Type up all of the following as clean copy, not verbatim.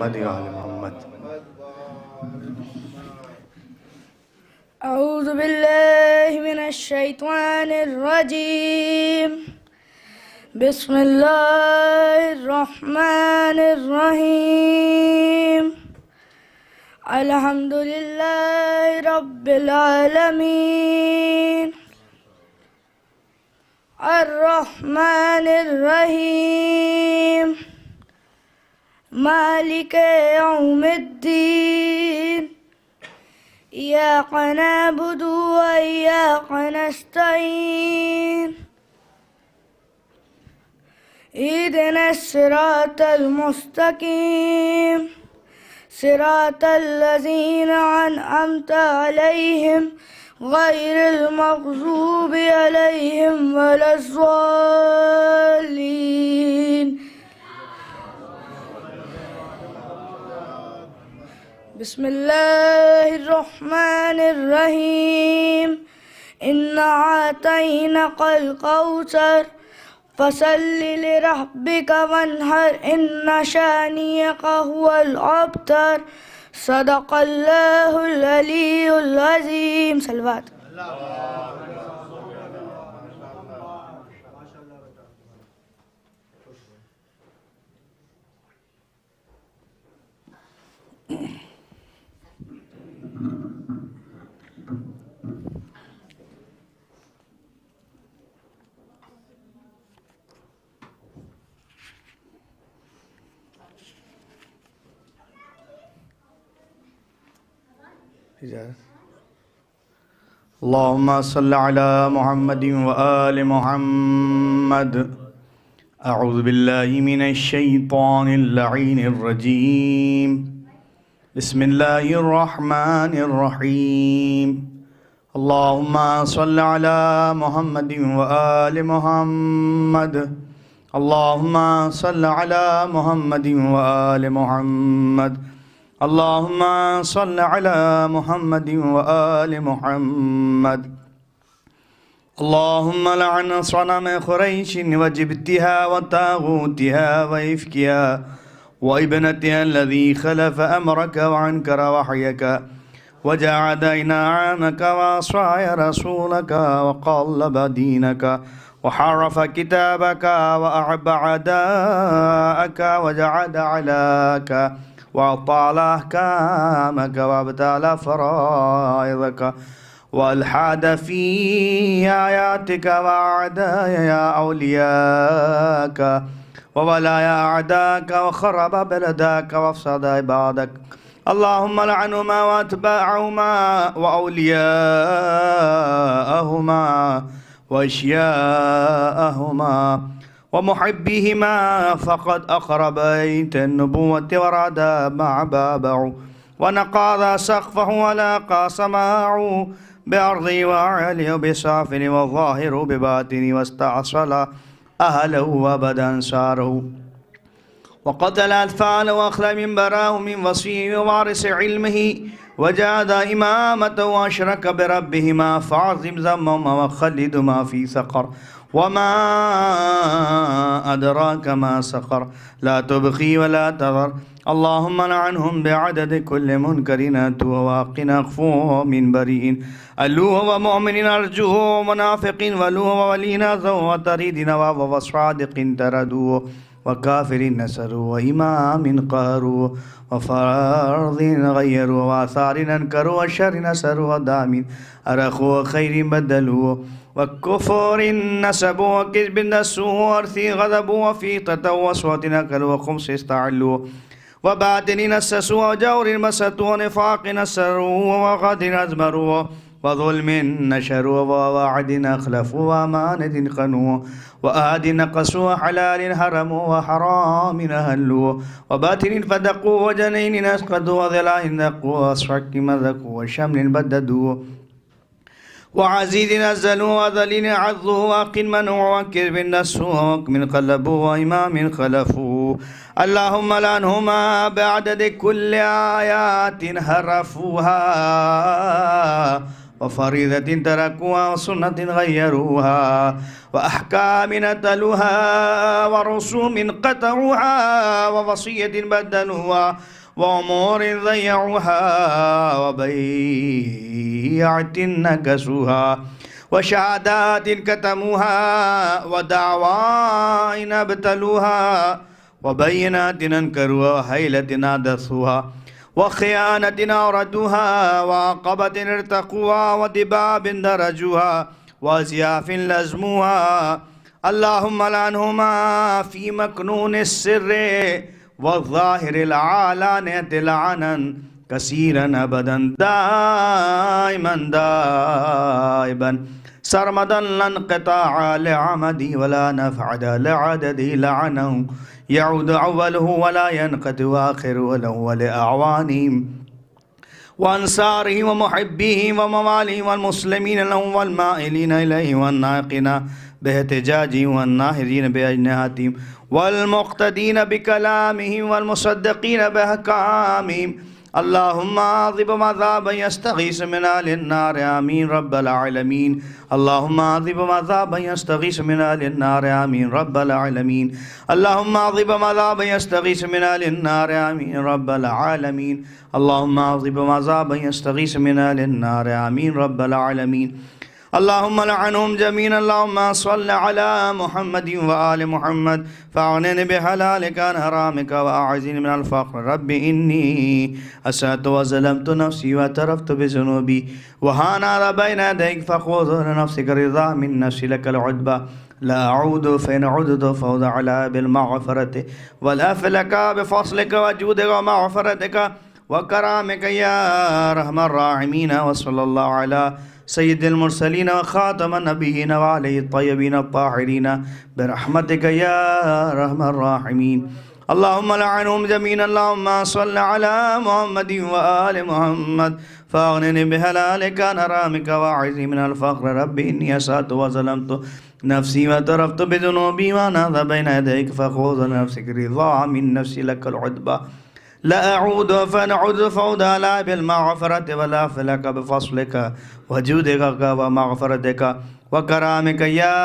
محمد. أعوذ بالله من الشيطان الرجيم. بسم الله الرحمن الرحيم. الحمد لله رب العالمين الرحمن الرحيم مالك يوم الدين. إياك نعبد وإياك نستعين. اهدنا الصراط المستقيم صراط الذين أنعمت عليهم غير المغضوب عليهم ولا الضالين. بسم الله الرحمن الرحيم. إنا أعطيناك الكوثر فصل لربك وانحر إن شانئك هو الأبتر. صدق الله العلي العظيم. صلوات. اللهم صل على محمد وآل محمد. أعوذ بالله من الشيطان اللعين الرجيم. بسم الله الرحمن الرحيم. اللهم صل على محمد وآل محمد. اللهم صل على محمد وآل محمد. اللهم صل على محمد وآل محمد. اللهم لعن صنم قريش وجبتها وطاغوتها وإفكها وابنتها الذي خلف أمرك وعنكر وحيك وجعد إنعامك وعصى رسولك وقلب دينك وحرف كتابك وأعبى أعداءك وجعد علاك وأطال أحكامك وابتال فرائضك والحاد في آياتك وأعداء أولياك وولايا أعداءك وخرب بلدك وافسد عبادك. اللهم لعنهما وأتباعهما وأولياءهما وأشياءهما ومحبهما فقد أقرب بيت النبوة ورعد مع بابه ونقاض سقفه ولاقى سماعه بأرضه وعليه بسافل والظاهر بباطن واستعصل أهله وبدا أنصاره وقتل أطفال وأخلى من براه من وصيه ووارث علمه وجاد إمامته وأشرك بربهما فعظم ذمهما وخلدهما في سقر. وما أدراك ما سقر لا تبقي ولا تذر. اللهم لعنهم بعدد كل منكر أتوه واقنا أخفوه من بريء ألوه ومؤمن أرجوه ومنافق ولوه وولينا ذو وتريد نواب وصادق تردوه وكافر نسروه وإمام قهروه وفرض غيروه وآثار أنكروه وشر نسروه ودام أرخوه وخير بدلوه وكفر نسبوا وكذب نسوا وارثي غضبوا وفيطة وصوت نكلوا وخمس استعلوا وباطن نسسوا وجور مسطوا ونفاق نسروا وغدر أزمروا وظلم نشروا ووعد أخلفوا وأمانة خنوا وآد نقصوا حلال حرموا وحرام أهلوا وباطن فدقوا وجنين أسقطوا وظلال نقوا وصحك مذقوا وشمل بددوا وعزيز نزلوا وذليل عظوا وقل منوا وكذب نسوا من قلبوا وإمام خلفوا. اللهم لعنهما بعدد كل آيات حرفوها وفريضة تركوها وسنة غيروها وأحكام نتلوها ورسوم قطعوها ووصية بدلوها وأمور ضيعوها وبيعة نكسوها وشهادات كتموها ودعوى ابتلوها وبينات انكروها وحيلة نادثوها وخيانة أوردوها وعقبة ارتقوها ودباب درجوها وزياف لزموها اللهم لعنهما في مكنون السر والظاهر العلانية لعنا كثيرا أبدا دائما دائبا سرمدا لا انقطاع لعمدي ولا نفعد لعددي لعنه يعود أوله ولا ينقطع آخره له ولأعوانهم وأنصاره ومحبيه ومواليه والمسلمين له والمائلين إليه والناقين باحتجاجهم والناهرين بأجنحتهم والمقتدين بكلامهم والمصدقين بأحكامهم اللهم عذب عذابا يستغيث من أهل النار آمين رب العالمين اللهم عذب عذابا يستغيث من أهل النار آمين رب العالمين اللهم عذب عذابا يستغيث من أهل النار آمين رب العالمين اللهم عذب عذابا يستغيث من أهل النار آمين رب العالمين اللهم لعنهم جميعا اللهم صل على محمد وآل محمد فاغنني بحلالك عن حرامك وأعزني من الفقر رب إني أسأت وظلمت نفسي واعترفت بذنوبي وهان هذا بين يديك فخذ لنفسك رضا من نفسي لك العتبى لا أعود فإن عدت فوضى على بالمغفرة والعفو لك بفضلك وجودك ومغفرتك وكرامك يا أرحم الراحمين وصلى الله على سيد المرسلين وخاتم النبيين وعليه الطيبين الطاهرين برحمتك يا أرحم الراحمين اللهم لعنهم جميعا اللهم صل على محمد وآل محمد فاغنني بحلالك عن حرامك وأعزني من الفقر رب إني أسأت وظلمت نفسي واعترفت بذنوبي وأنا بين يديك فخذ نفسك رضا من نفسي لك العتبى لا أعود فنعود فوضى لا بالمغفرة ولا فلك بفضلك وجودك ومغفرتك وكرامك يا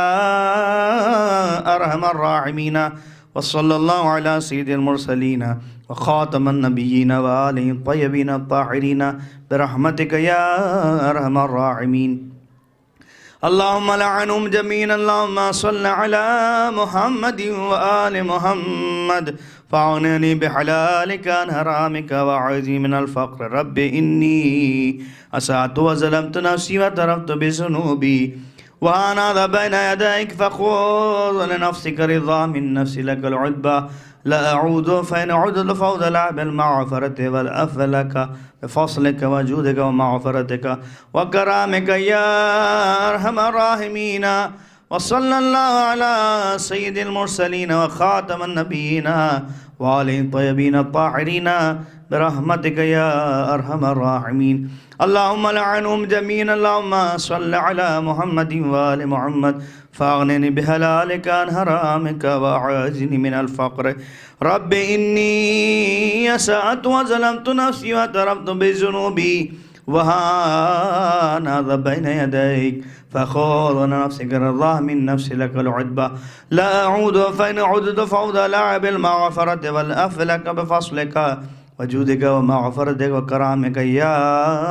أرحم الراحمين وصلى الله على سيد المرسلين وخاتم النبيين وآله الطيبين الطاهرين برحمتك يا أرحم الراحمين اللهم لعنهم جميعا اللهم صل على محمد وآل محمد فاغنني بحلالك عن حرامك وأعوذني من الفقر رب إني أسأت وظلمت نفسي واعترفت بذنوبي وأنا هذا بين يديك فخذ لنفسك رضا من نفسي لك العتبى لا أعود فإن عدت فوض لا بالمغفرة والعفو لك بفضلك وجودك ومغفرتك وكرامك يا أرحم الراحمين وصلى الله على سيد المرسلين وخاتم النبيين وآله الطيبين الطاهرين برحمتك يا أرحم الراحمين اللهم لعنهم جميعا اللهم صل على محمد وآل محمد فاغنني بحلالك عن حرامك وأعوذني من الفقر رب إني أسأت وظلمت نفسي واعترفت بذنوبي وهان هذا بين يديك فخذ نفسك رضا من نفسي لك العتبى لا أعود فإن عدت فوضى لا بالمغفرة والعفو لك بفضلك وجودك ومغفرتك وكرامك يا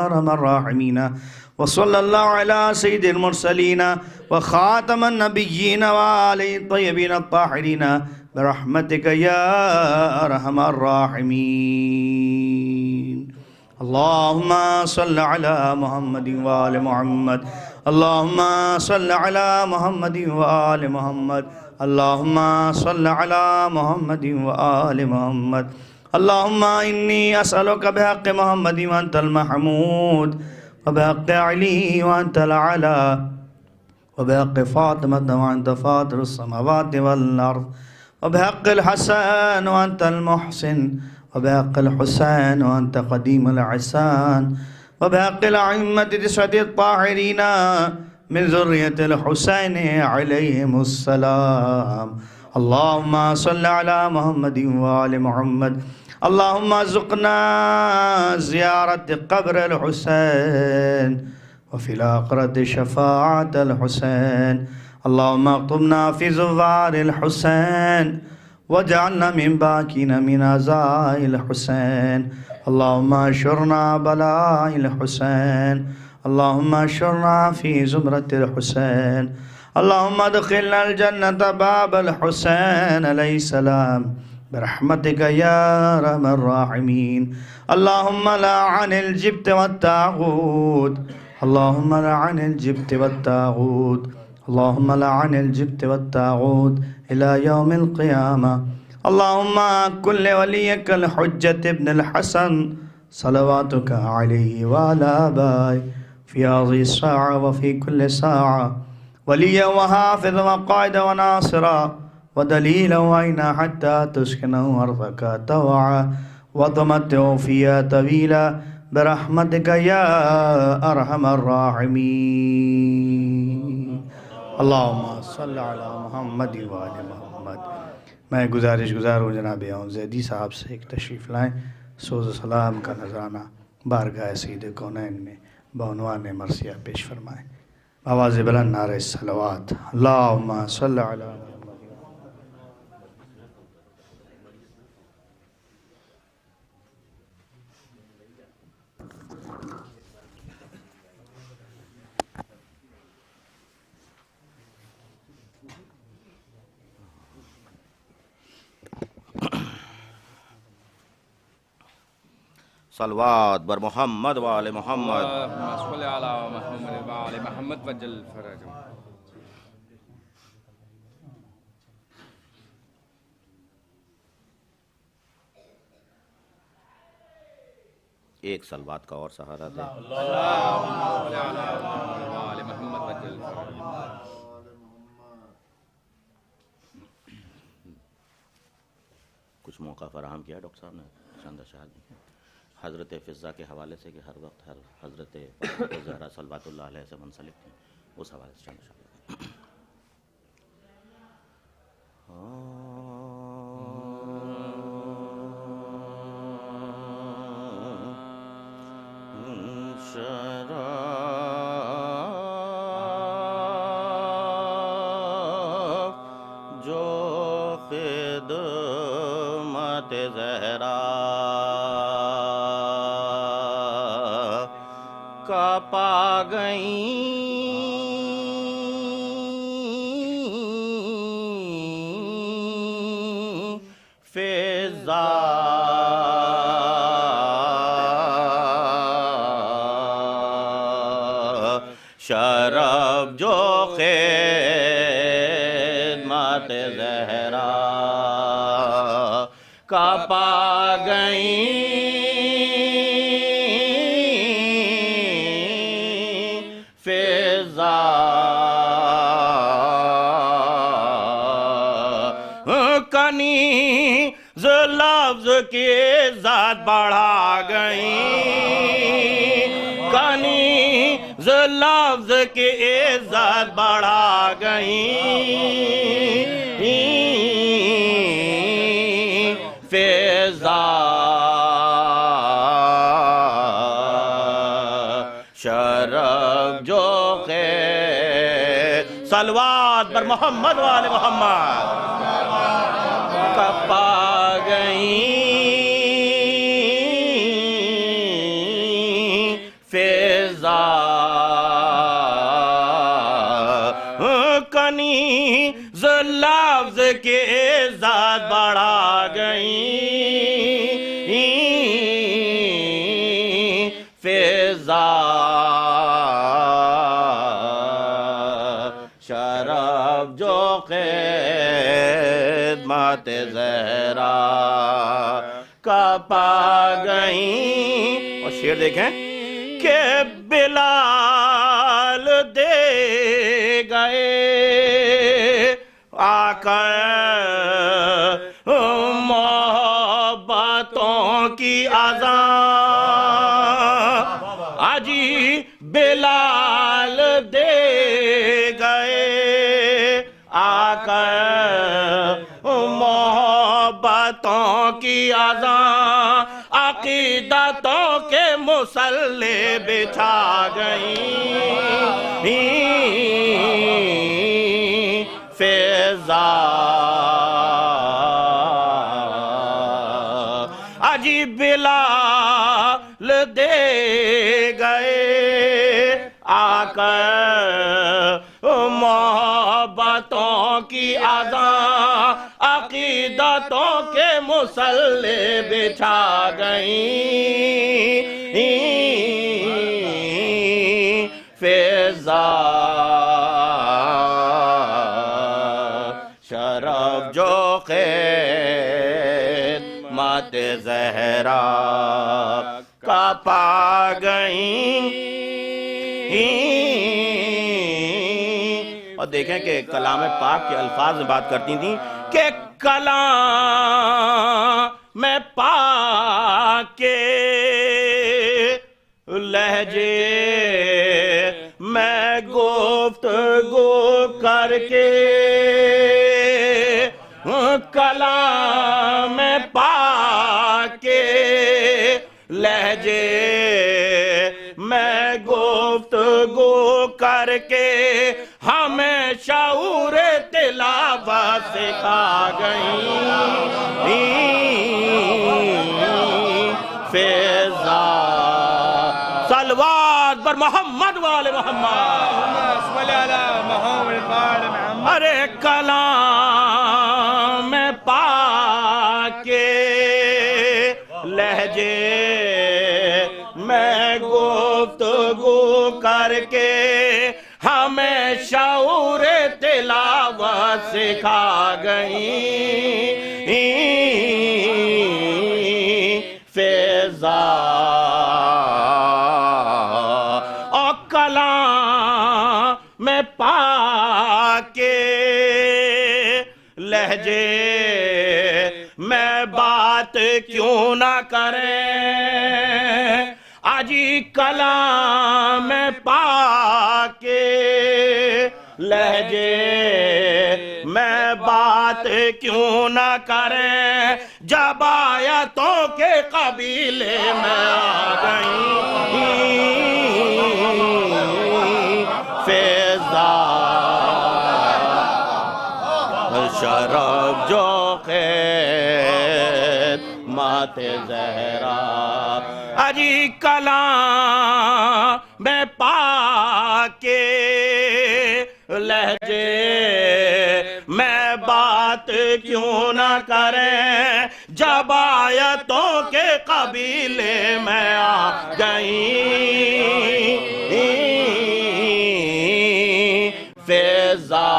أرحم الراحمين وصلى الله على سيد المرسلين وخاتم النبيين وآله الطيبين الطاهرين برحمتك يا أرحم الراحمين اللهم صل على محمد وآل محمد اللهم صل على محمد وآل محمد اللهم صل على محمد وآل محمد اللهم إني أسألك بحق محمد وأنت المحمود وبحق علي وأنت الأعلى وبحق فاطمة وأنت فاطر السماوات والأرض وبحق الحسن وأنت المحسن وبحق الحسين وأنت قديم العسان وبحق الأئمة التسعة الطاهرين من ذرية الحسين عليهم السلام اللهم صل على محمد وآل محمد اللهم ارزقنا زيارة قبر الحسين وفي الآخرة شفاعة الحسين. اللهم اكتبنا في زوار الحسين واجعلنا من باكين من عزاء الحسين. اللهم اشرنا بلاء الحسين. اللهم اشرنا في زمرة الحسين. اللهم ادخلنا الجنة باب الحسين عليه السلام برحمتك يا ارحم الراحمين. اللهم لعن الجبت والطاغوت. اللهم لعن الجبت والطاغوت. اللهم لعن الجبت والطاغوت إلى يوم القيامة. اللهم كن وليك الحجة ابن الحسن صلواتك عليه وعلى آبائه في هذه الساعة وفي كل ساعة وليا وحافظا وقائدا وناصرا ودليلا وعينا حتى تسكنه أرضك طوعا وتمتعه فيها طويلا برحمتك يا أرحم الراحمين. اللهم صل علی محمد و آل محمد. میں گزارش گزار ہوں جناب اعوذ زیدی صاحب سے ایک تشریف لائیں. سوز و سلام کا نذرانہ بارگاہ سید کونین میں بعنوان مرثیہ پیش فرمائیں. آواز بلند نعرہ صلوات. اللہم صل علی محمد. صلوات بر محمد و آل محمد. اللهم صل على محمد و آل محمد وجل فرجهم. ایک صلوات کا اور سہارا دے. اللهم صل على محمد و آل محمد وجل فرجهم. کچھ موقع فراہم کیا ڈاکٹر صاحب نے چند اشعار حضرت فضا کے حوالے سے کہ ہر وقت ہر حضرت زہرا صلوات اللہ علیہ سے منسلک تھیں، اس حوالے سے چند اشعار. شراب جو خدمت زہرا کا پا گئیں فضا شراب جو خدمت زہرا کا پا گئیں فضا کنیز لفظ کی ذات بڑھا گئیں کنیز لفظ کی عزت بڑھا گئیں فضا شرف جو خیر صلوات بر محمد و آل محمد کا پا گئیں فضا کنیز لفظ کی عزت بڑھا گئیں فضا شرف جو خدمت زہرا کا پا گئیں. اور شعر دیکھیں کہ بلال دے گئے آقا محبتوں کی اذان آجی بلال دے گئے آقا محبتوں کی اذان عقیدتوں کے مسلح بچھا گئیں فضا عجیب بلال دے گئے آ کر محبتوں کی اذان عقیدتوں کے مسلح بچھا گئیں فضا شرف جو خدمت زہرا کا پا گئیں اور دیکھیں کہ کلام پاک کے الفاظ میں بات کرتی تھیں کہ کلام میں پاک کے لہجے میں گفتگو کر کے کلام میں پاک کے لہجے میں گفتگو کر کے ہمیں شعور تلاوت سکھا گئیں فضا صلوات بر محمد والے محمد ارے کلام میں پاک کے لہجے میں گفتگو کر کے ہمیں شعور تلاوت سکھا گئیں فضا اور کلام میں پاک کے لہجے میں بات کیوں نہ کریں آجی کلام پاک کے لہجے میں بات کیوں نہ کریں جب آیتوں کے قبیلے میں آ گئیں فضا شرف جو خدمت زہرا اجی کلام میں پاک کے لہجے میں بات کیوں نہ کریں جب آیتوں کے قبیلے میں آ گئیں فضا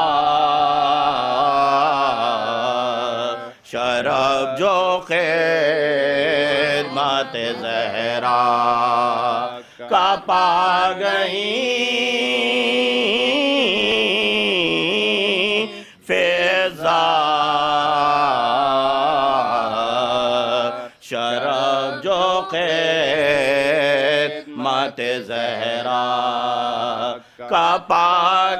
شرف جو خدمت زہرا کا پا گئیں فضا شرف جو خدمت زہرا کا پا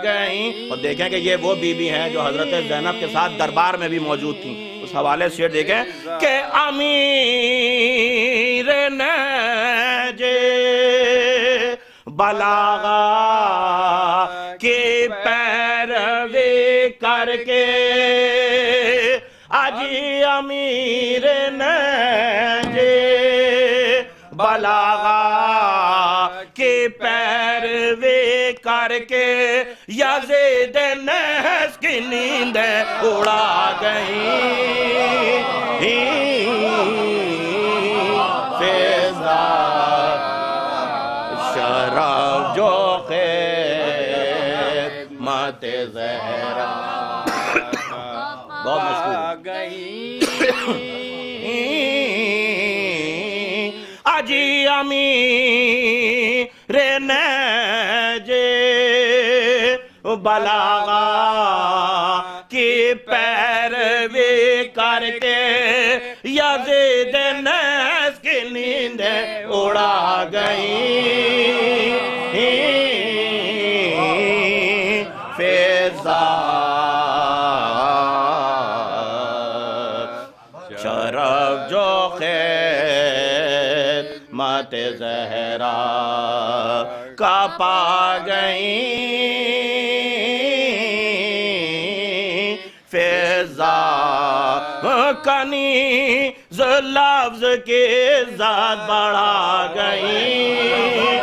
گئیں اور دیکھیں کہ یہ وہ بی بی ہیں جو حضرت زینب کے ساتھ دربار میں بھی موجود تھیں اس حوالے سے دیکھیں کہ امیر نجف بلاغہ کی پیروی کر کے اجی امیر نجف بلاغہ کی پیروی کر کے یزید نحس کی نیندیں اڑا گئیں فضا شرف جو خدمت زہرا بہت مشکور اجی امیر نجف بلاغہ کی پیروی کر کے یزید نحس کی نیندیں اڑا گئیں فضا شرف جو خدمت مت زہرا کا پا گئیں فضا کنیز لفظ کی عزت بڑھا گئیں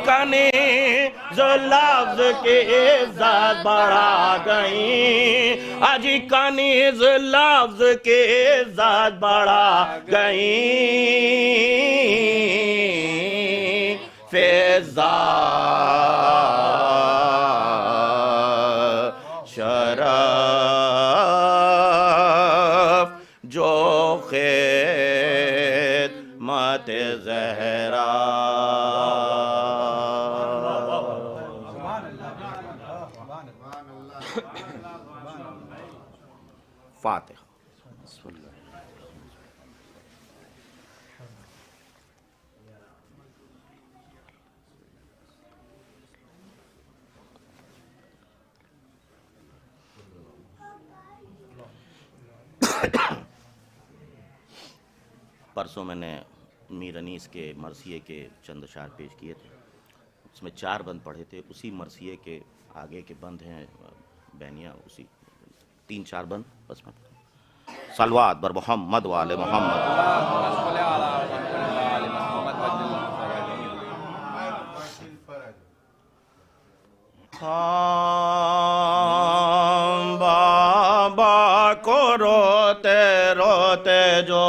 کنیز لفظ کی عزت بڑھا گئیں اجی کنیز لفظ کی عزت بڑھا گئیں فضا شرف جو خدمت زہرا فاتحہ بسم اللہ پرسوں میں نے میر انیس کے مرثیے کے چند اشعار پیش کیے تھے، اس میں 4 بند پڑھے تھے، اسی مرثیے کے آگے کے بند ہیں بینیاں، اسی 3-4 بند بس میں صلوات بر محمد وآل محمد بابا کو روتے روتے جو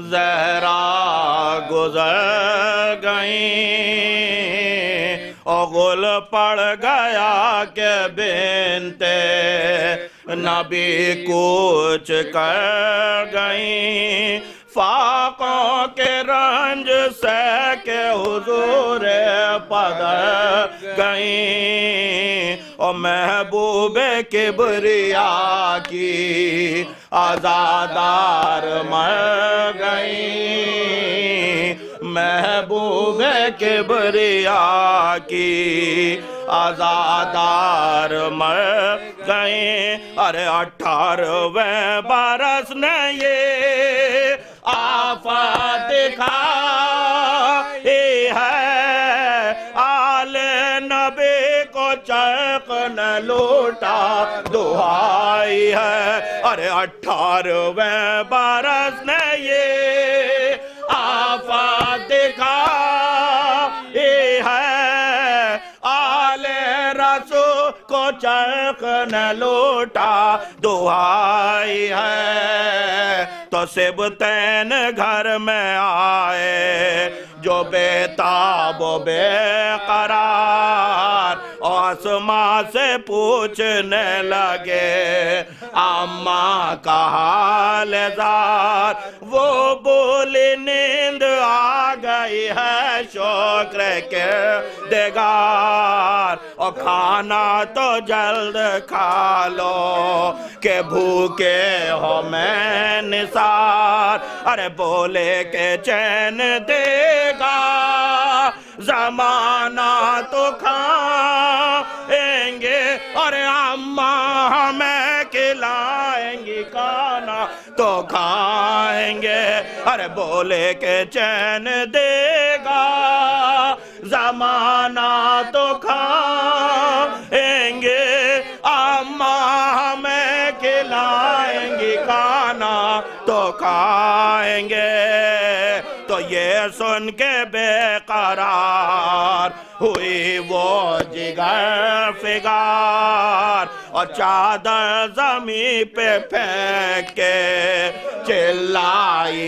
زہرا گزر گئیں اور غل پڑ گیا کہ بنتے نبی کوچ کر گئیں فاقوں کے رنج سے کہ حضور پدر گئیں اور محبوب کبریا کی آزادار مر گئیں محبوب کبریا کی آزادار مر گئیں ارے 18ویں برس نے یہ آفات دکھائی ہے آل نبی کو چرخ نہ لوٹا دعائی ہے ارے 18ویں برس نے یہ آفات دکھائی ہے آل رسول کو چرخ نہ لوٹا دعائی ہے تو سبتین گھر میں آئے جو بے تاب و بے قرار اور اسماء سے پوچھنے لگے اماں کا حال زار وہ بولی نیند آ گئی ہے شکر کے دگار اور کھانا تو جلد کھا لو کہ بھوکے ہو میں نثار ارے بولے کہ چین دے گا زمانہ تو کھائیں گے اور اماں ہمیں کھلائیں گی کھانا تو کھائیں گے ارے بولے کہ چین دے گا زمانہ تو کھائیں گے اماں ہمیں کھلائیں گی کھانا تو کھائیں گے تو یہ سن کے بے قرار ہوئی وہ جگر فگار اور چادر زمین پہ پھینک کے چلائی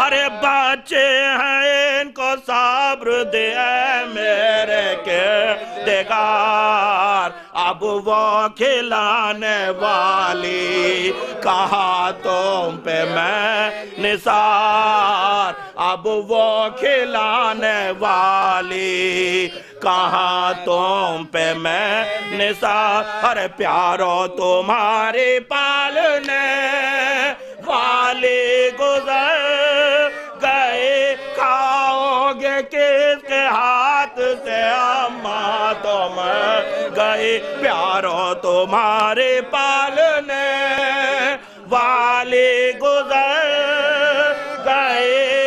ارے بچے ہیں ان کو صبر دے میرے کردگار اب وہ کھلانے والی کہا تم پہ میں نثار اب وہ کھلانے والی کہا تم پہ میں نثار ارے پیارو تمہاری پالنے والی گزر گئے کھاؤ گے کس کے ہاتھ سے اماں تم گئے پیارو تمہارے پالنے والی گزر گئے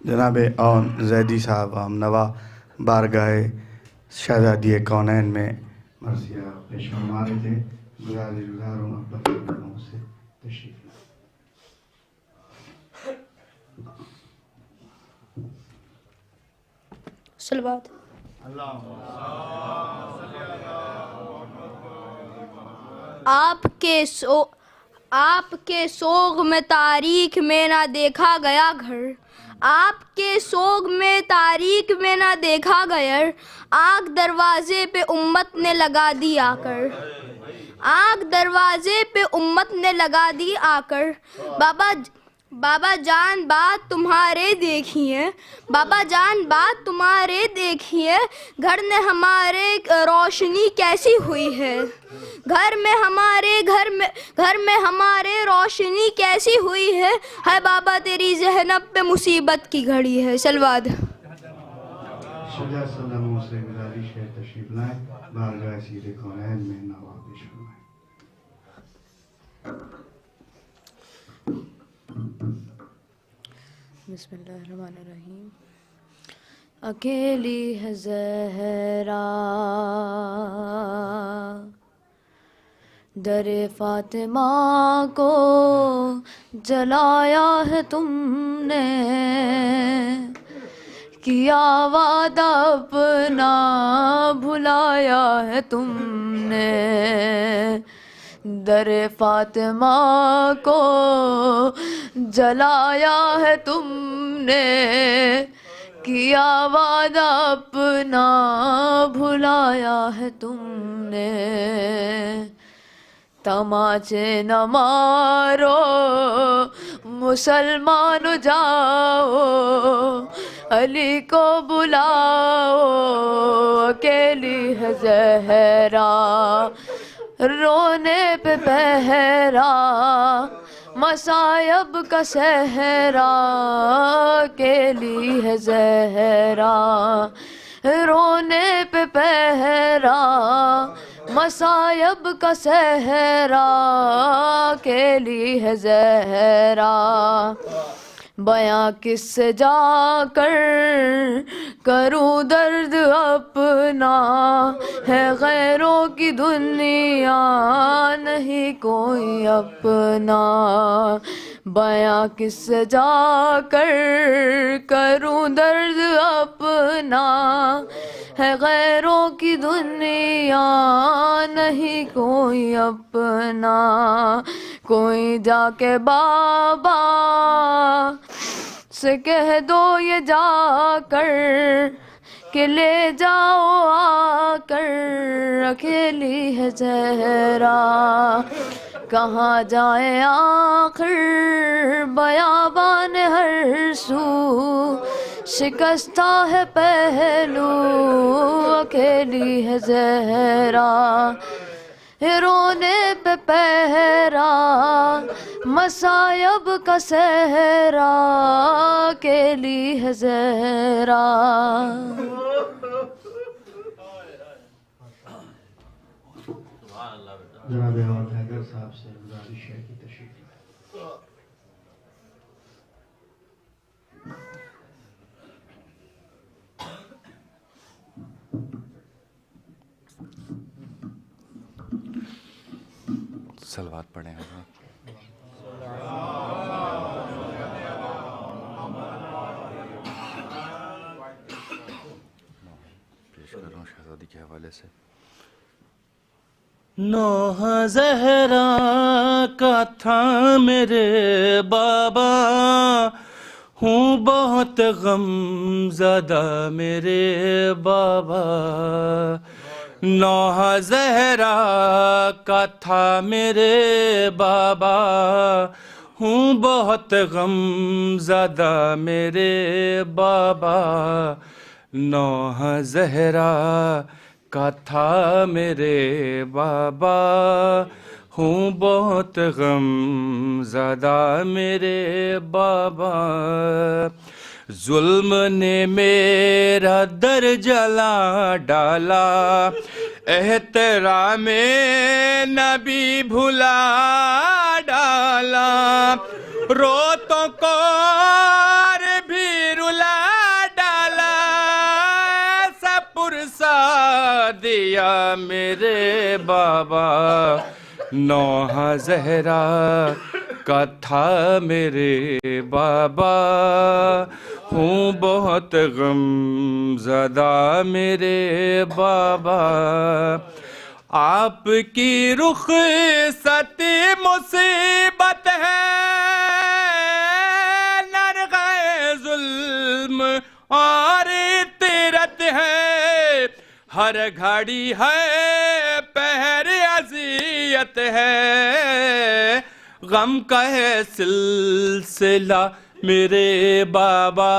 جناب زیدی صاحب ہم نوا بارگاہ شہزادی کونین میں مرثیہ پیش فرما رہے تھے. گزار ہوں اپنے لوگوں سے تشریف لائیں. صلوات. آپ کے سوگ میں تاریخ میں نہ دیکھا گیا گھر، آپ کے سوگ میں تاریخ میں نہ دیکھا گیا، آنکھ دروازے پہ امت نے لگا دی آ کر، آنکھ دروازے پہ امت نے لگا دی آ کر. بابا جان بات تمہارے دیکھیے، بابا جان بات تمہارے دیکھیے، گھر میں ہمارے روشنی کیسی ہوئی ہے، گھر میں ہمارے روشنی کیسی ہوئی ہے بابا تیری ذہنب پہ مصیبت کی گھڑی ہے. سلوات. شجاع صدموں سے گزارش ہے تشریف لائیں، بارگاہ سید کونین میں نواب پیش فرمائیں. بسم اللہ الرحمن الرحیم. اکیلی ہے زہرا در فاطمہ کو جلایا ہے تم نے، کیا وعدہ اپنا بھلایا ہے تم نے، در فاطمہ کو جلایا ہے تم نے، کیا وعدہ اپنا بھلایا ہے تم نے. تماچے نہ مارو مسلمان جاؤ، علی کو بلاؤ، اکیلی ہے زہرا رونے پہ پہرا، مصائب کا صحرا، اکیلی ہے زہرا رونے پہ پہرا، مصائب کا صحرا، اکیلی ہے زہرا. بیاں کس سے جا کر کروں درد اپنا، ہے غیروں کی دنیا نہیں کوئی اپنا. بیاں کس سے جا کر کروں درد اپنا، ہے غیروں کی دنیا نہیں کوئی اپنا. کوئی جا کے بابا سے کہہ دو یہ جا کر کہ لے جاؤ آ کر، اکیلی ہے زہرا کہاں جائیں آخر، بیابان ہر سو شکستہ ہے پہلو، اکیلی ہے زہرا رونے پہ پہرا، مصائب کا صحرا، اکیلی ہے زہرا. جناب اور حیدر صاحب سے گزارش ہے کہ تشریف لائیں. صلوات پڑھیں حضرت. پیش کر رہا ہوں شہزادی کے حوالے سے. نوح زہرا کا تھا میرے بابا، ہوں بہت غم زدہ میرے بابا، نوحہ زہرا کا تھا میرے بابا، ہوں بہت غم زدہ میرے بابا، نوحہ زہرا کا تھا میرے بابا، ہوں بہت غم زدہ میرے بابا، ظلم نے میرا در جلا ڈالا، احترام نبی بھلا ڈالا، روتوں کو اور بھی رلا ڈالا، ایسا پرسا دیا میرے بابا، نوحہ زہرا کا تھا میرے بابا، ہوں بہت غم زدہ میرے بابا، آپ کی رخصت مصیبت ہے، نرغہ ظلم اور طیرت ہے، ہر گھڑی ہے پہر اذیت ہے، غم کا ہے سلسلہ میرے بابا،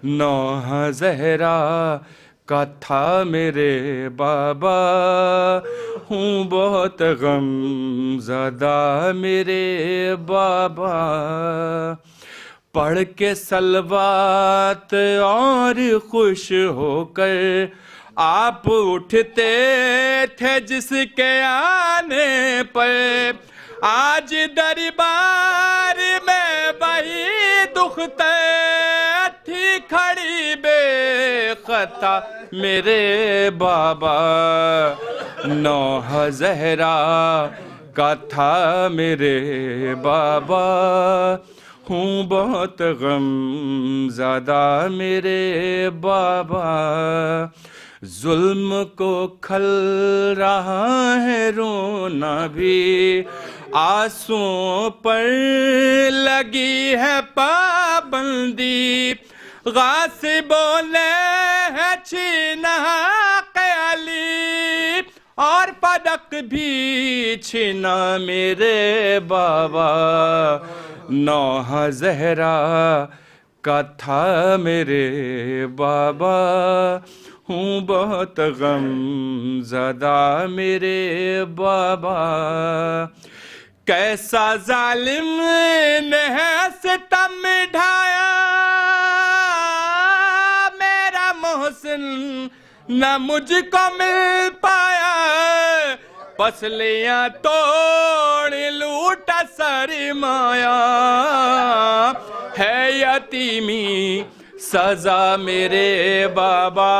نوحہ زہرا کا تھا میرے بابا، ہوں بہت غم زدہ میرے بابا، پڑھ کے صلوات اور خوش ہو کر آپ اٹھتے تھے جس کے آنے پر، آج دربار میں وہی دختر تھی کھڑی بے خطا میرے بابا، نوحہ زہرا کا تھا میرے بابا، ہوں بہت غم زدہ میرے بابا، ظلم کو کھل رہا ہے رونا بھی، آنسوں پر لگی ہے پابندی، غاصبوں نے ہے چھینا حق علی، اور پدک بھی چھینا میرے بابا، نوحہ زہرا کا تھا میرے بابا، ہوں بہت غم زدہ میرے بابا، کیسا ظالم نے ہے ستم ڈھایا، میرا محسن نہ مجھ کو مل پایا، پسلیاں توڑ لوٹا سرمایا، ہے یتیمی سزا میرے بابا،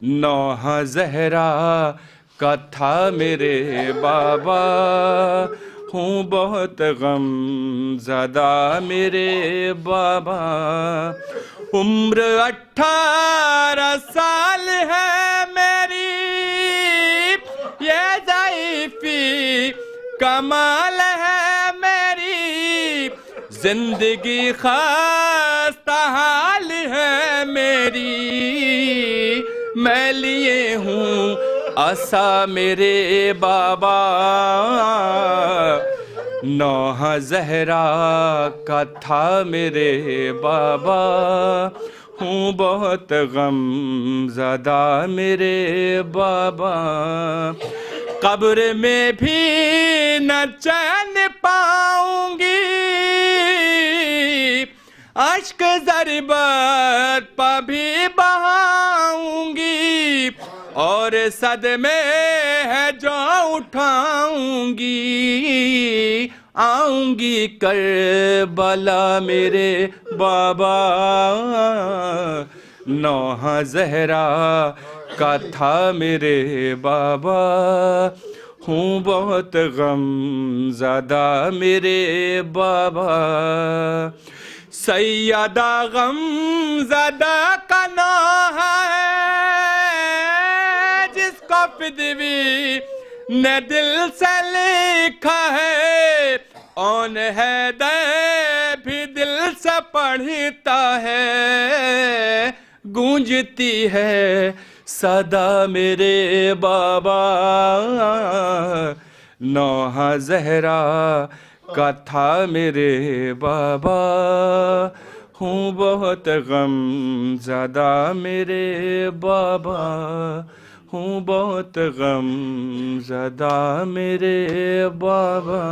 نوحہ زہرا کا تھا میرے بابا، ہوں بہت غم زدہ میرے بابا، عمر 18 سال ہے میری، یہ ضعیفی کمال ہے میری، زندگی خستہ حال ہے میری، میں لیے ہوں عصا میرے بابا، نوحہ زہرا کا تھا میرے بابا، ہوں بہت غم زدہ میرے بابا، قبر میں بھی نہ چین پاؤں گی، اشک ضربت پہ بھی بہاؤں گی، اور صدمے ہے جو اٹھاؤں گی، آؤں گی کربلا میرے بابا، نوحہ زہرا کا تھا میرے بابا، ہوں بہت غم زدہ میرے بابا، سیدہ غم زدہ کا نوحہ ہے، جس کو فدوی نے دل سے لکھا ہے، اون حیدر بھی دل سے پڑھتا ہے، گونجتی ہے صدا میرے بابا، نوحہ زہرا کا تھا میرے بابا، ہوں بہت غم زدہ میرے بابا، ہوں بہت غم زدہ میرے بابا۔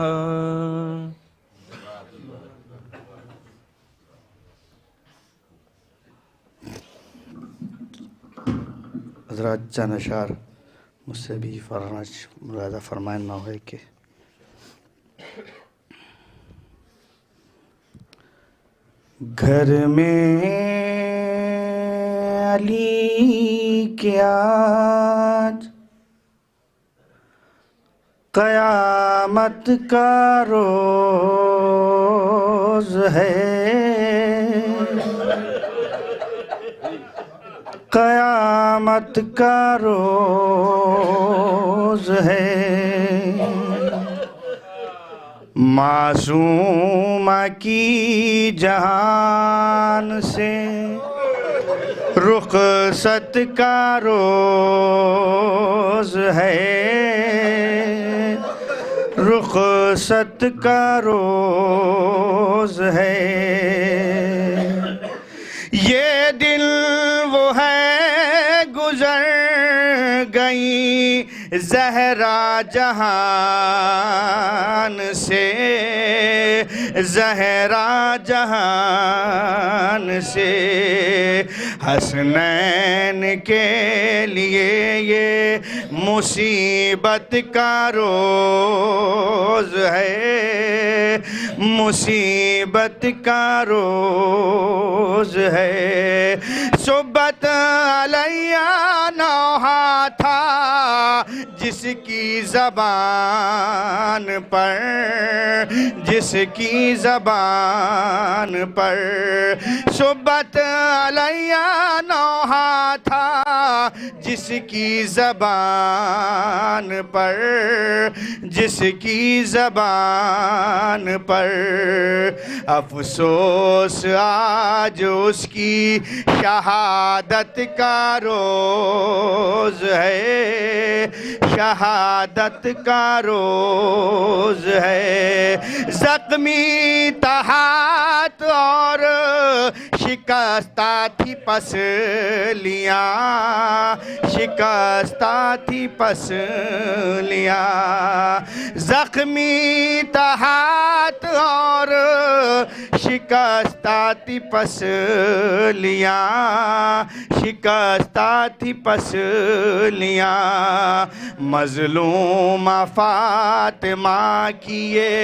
حضرات چند اشعار مجھ سے بھی ملاحظہ فرمائیں نہ ہوئے کہ گھر میں علی کے آج قیامت کا روز ہے، قیامت کا روز ہے، معصومہ کی جہان سے رخصت کا روز ہے، رخصت کا روز ہے۔ یہ دل وہ ہے گزر گئی زہرا جہان سے، زہرا جہان سے، حسنین کے لیے یہ مصیبت کا روز ہے، مصیبت کا روز ہے۔ صبت علیہ نوحہ تھا جس کی زبان پر، جس کی زبان پر، صبت علیہ نوحہ تھا جس کی زبان پر، جس کی زبان پر، افسوس آج اس کی شہادت کا روز ہے، شہادت کا روز ہے۔ زخمی تہات اور شکستہ تھی پسلیاں، شکستہ تھی پسلیاں، زخمی تہات اور شکستہ تھی پسلیاں، شکستہ تھی پسلیاں، مظلومہ فاطمہ کی یہ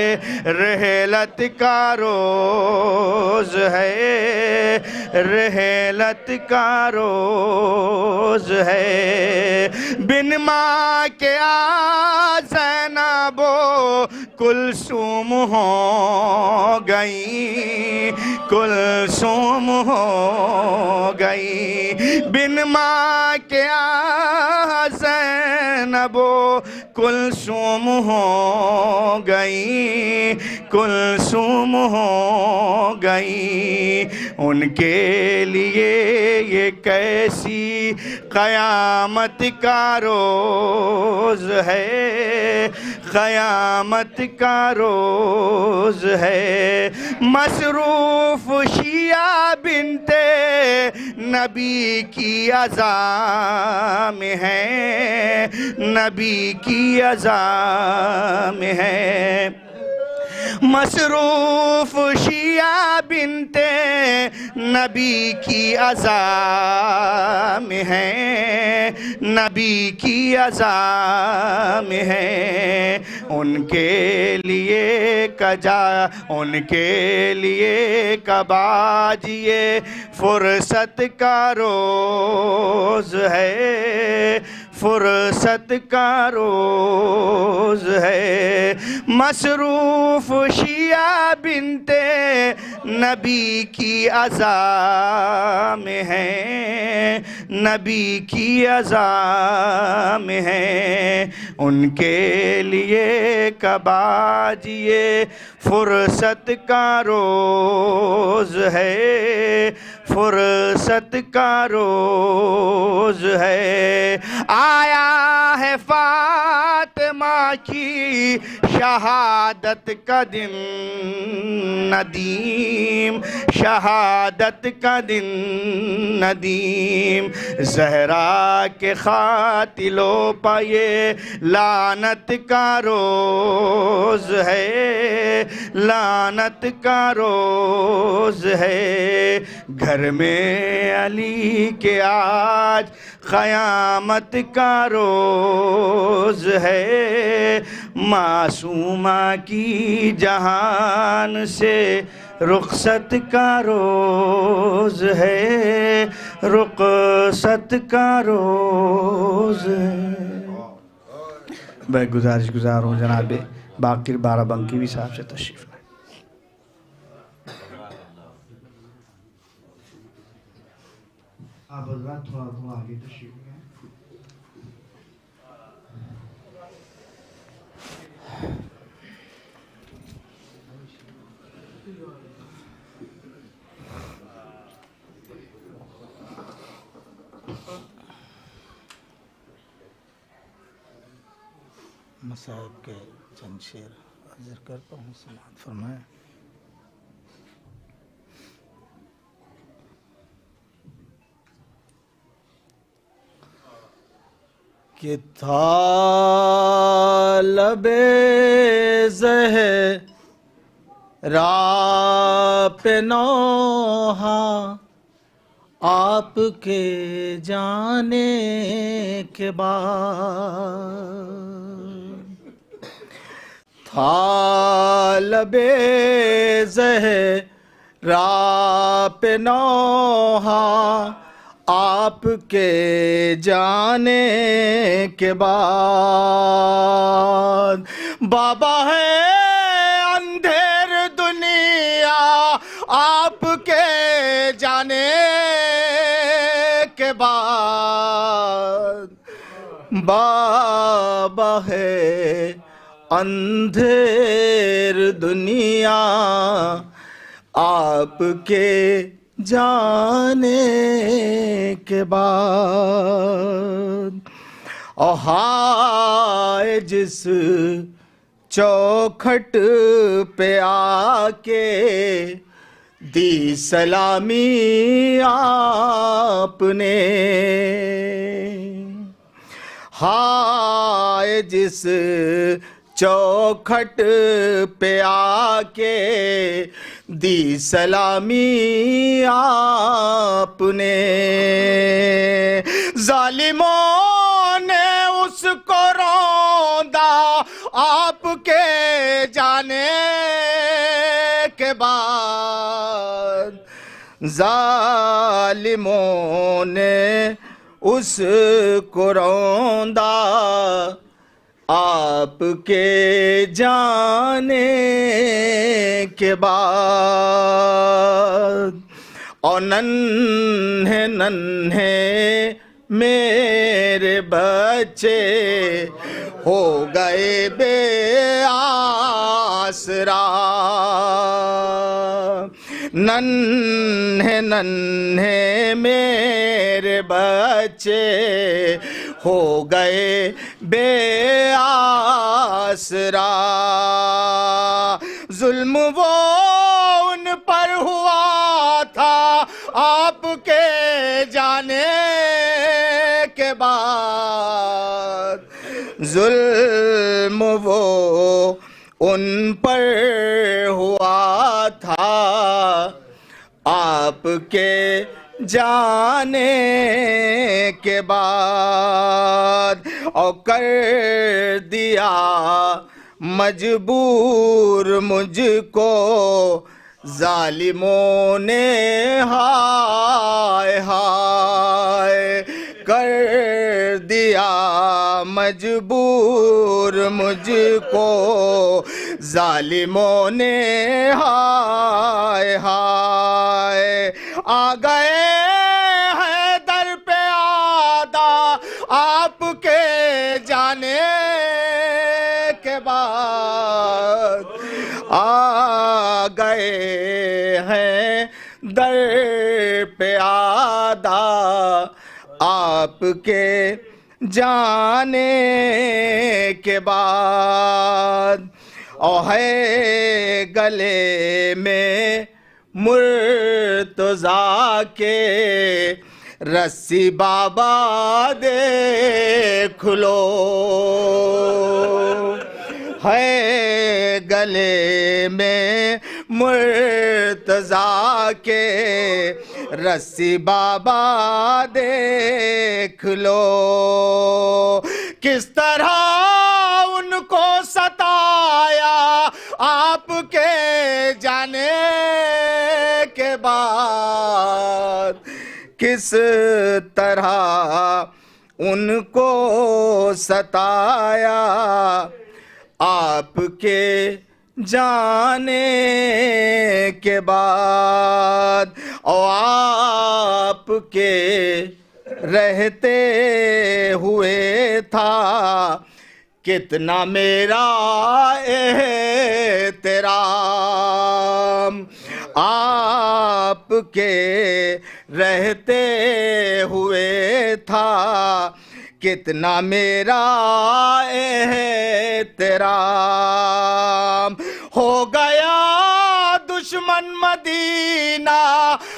رحلت کا روز ہے، رحلت کا روز ہے۔ بن ماں کے زینب و کلثوم ہو گئی، کلثوم ہو گئی، بن ماں کے زینب و کلثوم ہو گئی، کلثوم ہو گئی۔ ان کے لیے یہ کیسی قیامت کا روز ہے، قیامت کا روز ہے۔ مصروف شیعہ بنت نبی کی عزا میں ہے، نبی کی عزا میں ہے، مصروف شیعہ بنت نبی کی عزا میں ہے، نبی کی عزا میں ہے۔ ان کے لیے کجا، ان کے لیے کب آج یہ فرصت کا روز ہے، فرصت کا روز ہے۔ مصروف شیعہ بنت نبی کی عزا میں ہے، نبی کی عزا میں ہے۔ ان کے لیے کب آج یہ فرصت کا روز ہے، فرصت کا روز ہے، آیا ہے فاطمہ کی شہادت کا دن ندیم، شہادت کا دن ندیم، زہرا کے قاتلوں پہ یہ لعنت کا روز ہے، لعنت کا روز ہے، گھر میں علی کے آج قیامت کا روز ہے، معصومہ کی جہان سے رخصت کا روز ہے، رخصت کا روز ہے۔ میں گزار ہوں جناب باقر بارہ بنکی بھی صاحب سے تشریف لائیں۔ آپ حضرات تھوڑا آگے تشریف لائیں۔ مصائب کے چند شعر حاضر کرتا ہوں، سماعت فرمائیں۔ کہ تھا لب زہرا پہ نوحہ آپ کے جانے کے بعد، تھا لب زہرا پہ نوحہ آپ کے جانے کے بعد، بابا ہے اندھیر دنیا آپ کے جانے کے بعد، بابا ہے اندھیر دنیا آپ کے جانے کے بعد، اور ہائے جس چوکھٹ پہ آ کے دی سلامی آپ نے، ہائے جس چوکھٹ پہ آ کے دی سلامی آپ نے، ظالموں نے اس کو روندا آپ کے جانے کے بعد، ظالموں نے اس کو روندا آپ کے جانے کے بعد، اور ننھے ننھے میرے بچے ہو گئے بے آسرا، ننھے ننھے میرے بچے ہو گئے بے آسرا، ظلم وہ ان پر ہوا تھا آپ کے جانے کے بعد، ظلم وہ ان پر ہوا تھا آپ کے جانے کے بعد، اور کر دیا مجبور مجھ کو ظالموں نے، ہائے ہائے کر دیا مجبور مجھ کو ظالموں نے، ہائے ہائے آ گئے ہیں در پہ آدھا آپ کے جانے کے بعد، آ گئے ہیں در پیادہ آپ کے جانے کے بعد، او ہے گلے میں مرتضیٰ کے رسی بابا دیکھ لو، ہے گلے میں مرتضیٰ کے رسی بابا دیکھ لو، کس طرح ان کو ستایا آپ کے جانے کے بعد، کس طرح ان کو ستایا آپ کے جانے کے بعد، اور آپ کے رہتے ہوئے تھا کتنا میرا احترام، آپ کے رہتے ہوئے تھا کتنا میرا احترام، ہو گیا دشمن مدینہ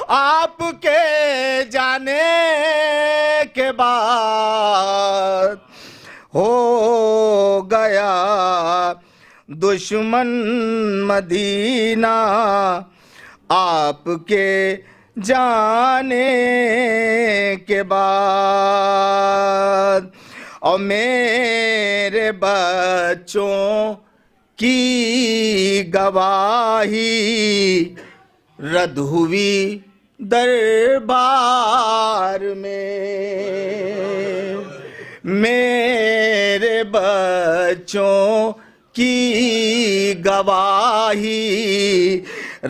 آپ کے جانے کے بعد، ہو گیا دشمن مدینہ آپ کے جانے کے بعد، اور میرے بچوں کی گواہی رد ہوئی دربار میں، میرے بچوں کی گواہی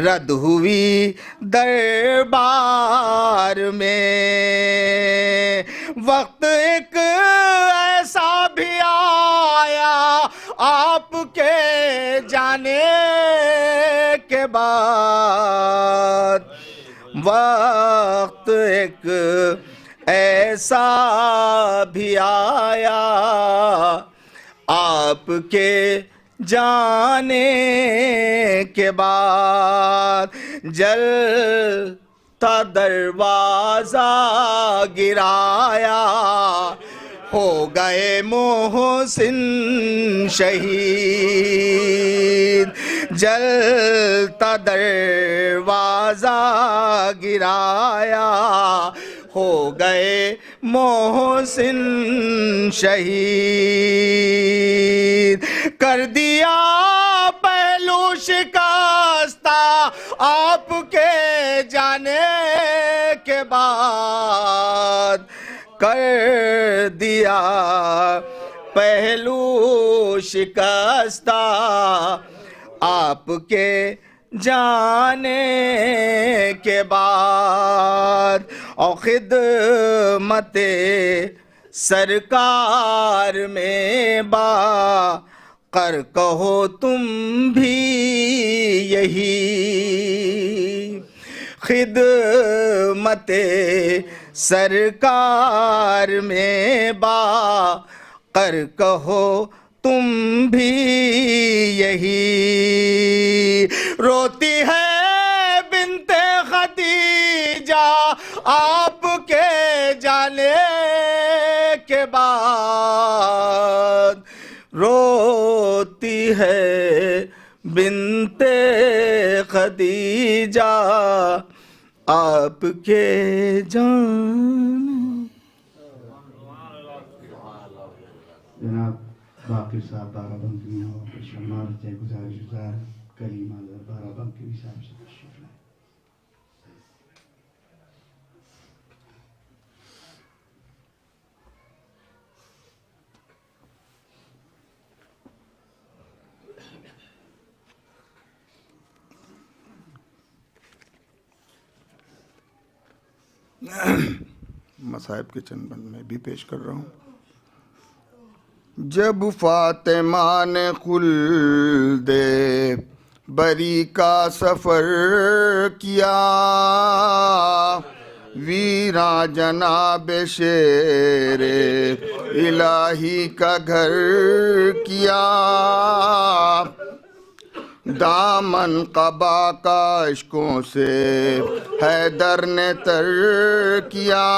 رد ہوئی دربار میں، وقت ایک ایسا بھی آیا آپ کے جانے کے بعد، وقت ایک ایسا بھی آیا آپ کے جانے کے بعد، جلتا دروازہ گرایا ہو گئے محسن شہید، جلتا دروازہ گرایا ہو گئے محسن شہید، کر دیا پہلو شکستہ آپ کے جانے کے بعد، کر دیا پہلو شکستہ آپ کے جانے کے بعد، اور خدمت سرکار میں با کر کہو تم بھی یہی، خدمت سرکار میں با کر کہو تم بھی یہی، روتی ہے بنت خدیجہ آپ کے جانے کے بعد، روتی ہے بنت خدیجہ آپ کے جانے۔ جناب باقر صاحب بارہ بنکی میں ہو شمار سے گزارش گزار کریمہ بارہ بنکی صاحب سے تشریف لائیں۔ مصائب کے چند بند میں بھی پیش کر رہا ہوں۔ جب فاطمہ نے خلد بری کا سفر کیا، ویراں جناب شیر الہی کا گھر کیا، دامن قبا کا عشقوں سے حیدر نے تر کیا،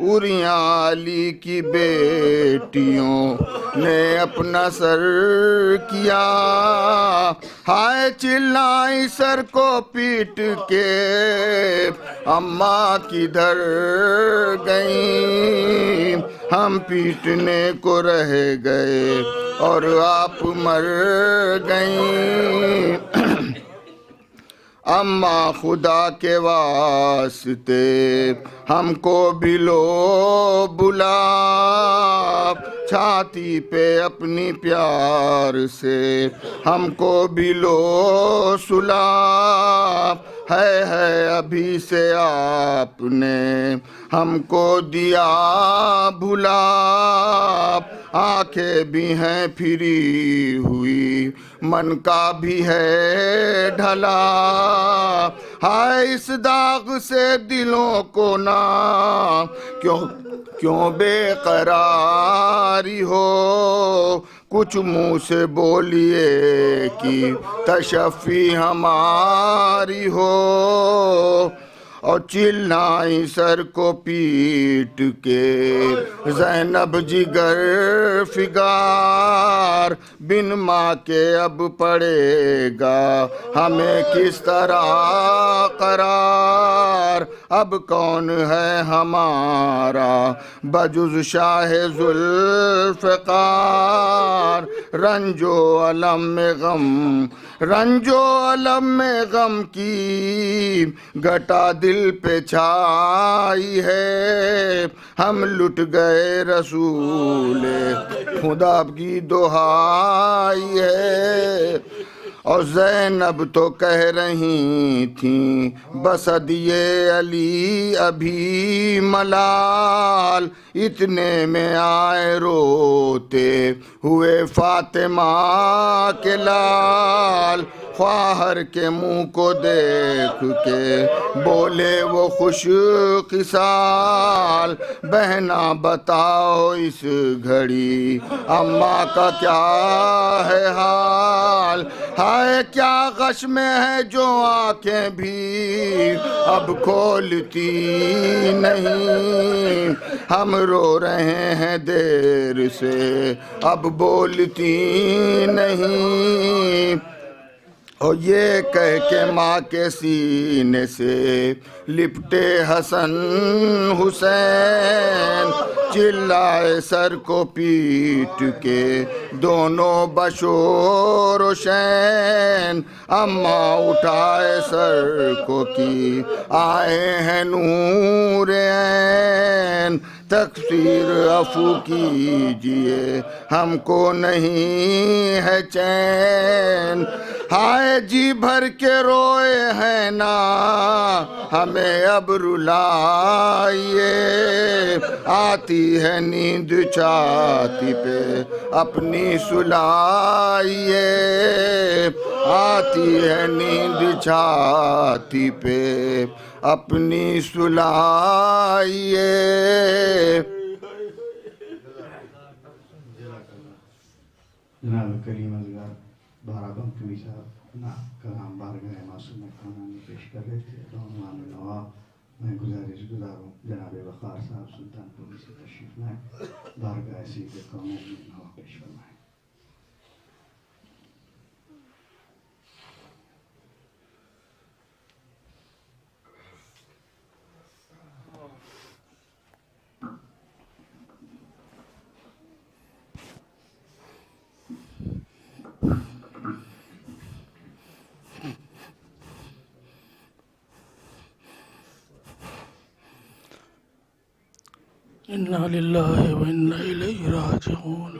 اریاں علی کی بیٹیوں نے اپنا سر کیا، ہائے چلائی سر کو پیٹ کے اماں کدھر گئیں، ہم پیٹنے کو رہ گئے اور آپ مر گئیں، اماں خدا کے واسطے ہم کو بھی لو بلا، چھاتی پہ اپنی پیار سے ہم کو بھی لو سلا، ہے ابھی سے آپ نے ہم کو دیا بھلا، آنکھیں بھی ہیں پھری ہوئی من کا بھی ہے ڈھلا، ہائے اس داغ سے دلوں کو نہ کیوں بے قراری ہو، کچھ منہ سے بولیے کہ تشفی ہماری ہو، اور چلائیں سر کو پیٹ کے زینب جگر فگار، بن ماں کے اب پڑے گا ہمیں کس طرح قرار، اب کون ہے ہمارا بجز شاہ ذوالفقار، رنج و الم میں غم کی گھٹا دل پہ چھائی ہے، ہم لٹ گئے رسول خدا کی دہائی ہے، اور زینب تو کہہ رہی تھیں بسدیے علی ابھی ملال، اتنے میں آئے روتے ہوئے فاطمہ کے لال، خواہر کے منہ کو دیکھ کے بولے وہ خوش خصال، بہنا بتاؤ اس گھڑی اماں کا کیا ہے حال، ہائے کیا غش میں ہے جو آنکھیں بھی اب کھولتی نہیں، ہم رو رہے ہیں دیر سے اب بولتی نہیں، اور یہ کہہ کے ماں کے سینے سے لپٹے حسن حسین، چلائے سر کو پیٹ کے دونوں بشور و شین، اماں اٹھائے سر کو کی آئے ہیں نور عین، تقصیر عفو کیجئے ہم کو نہیں ہے چین، ہائے جی بھر کے روئے ہیں نا ہمیں اب رلائیے، آتی ہے نیند چھاتی پہ اپنی سلائیے، آتی ہے نیند چھاتی پہ اپنی سلائیے۔ جناب کریم ازگار بارہ بنکوی صاحب اپنا کلام بارگاہ معصوم خانہ میں پیش کر رہے تھے، عنوان نواب میں گزاروں جناب وقار صاحب سلطان پوری سے تشریف لائیں، بارگاہ سید قوم میں نواب پیش فرمائیں۔ انا للہ و انا الیہ راجعون،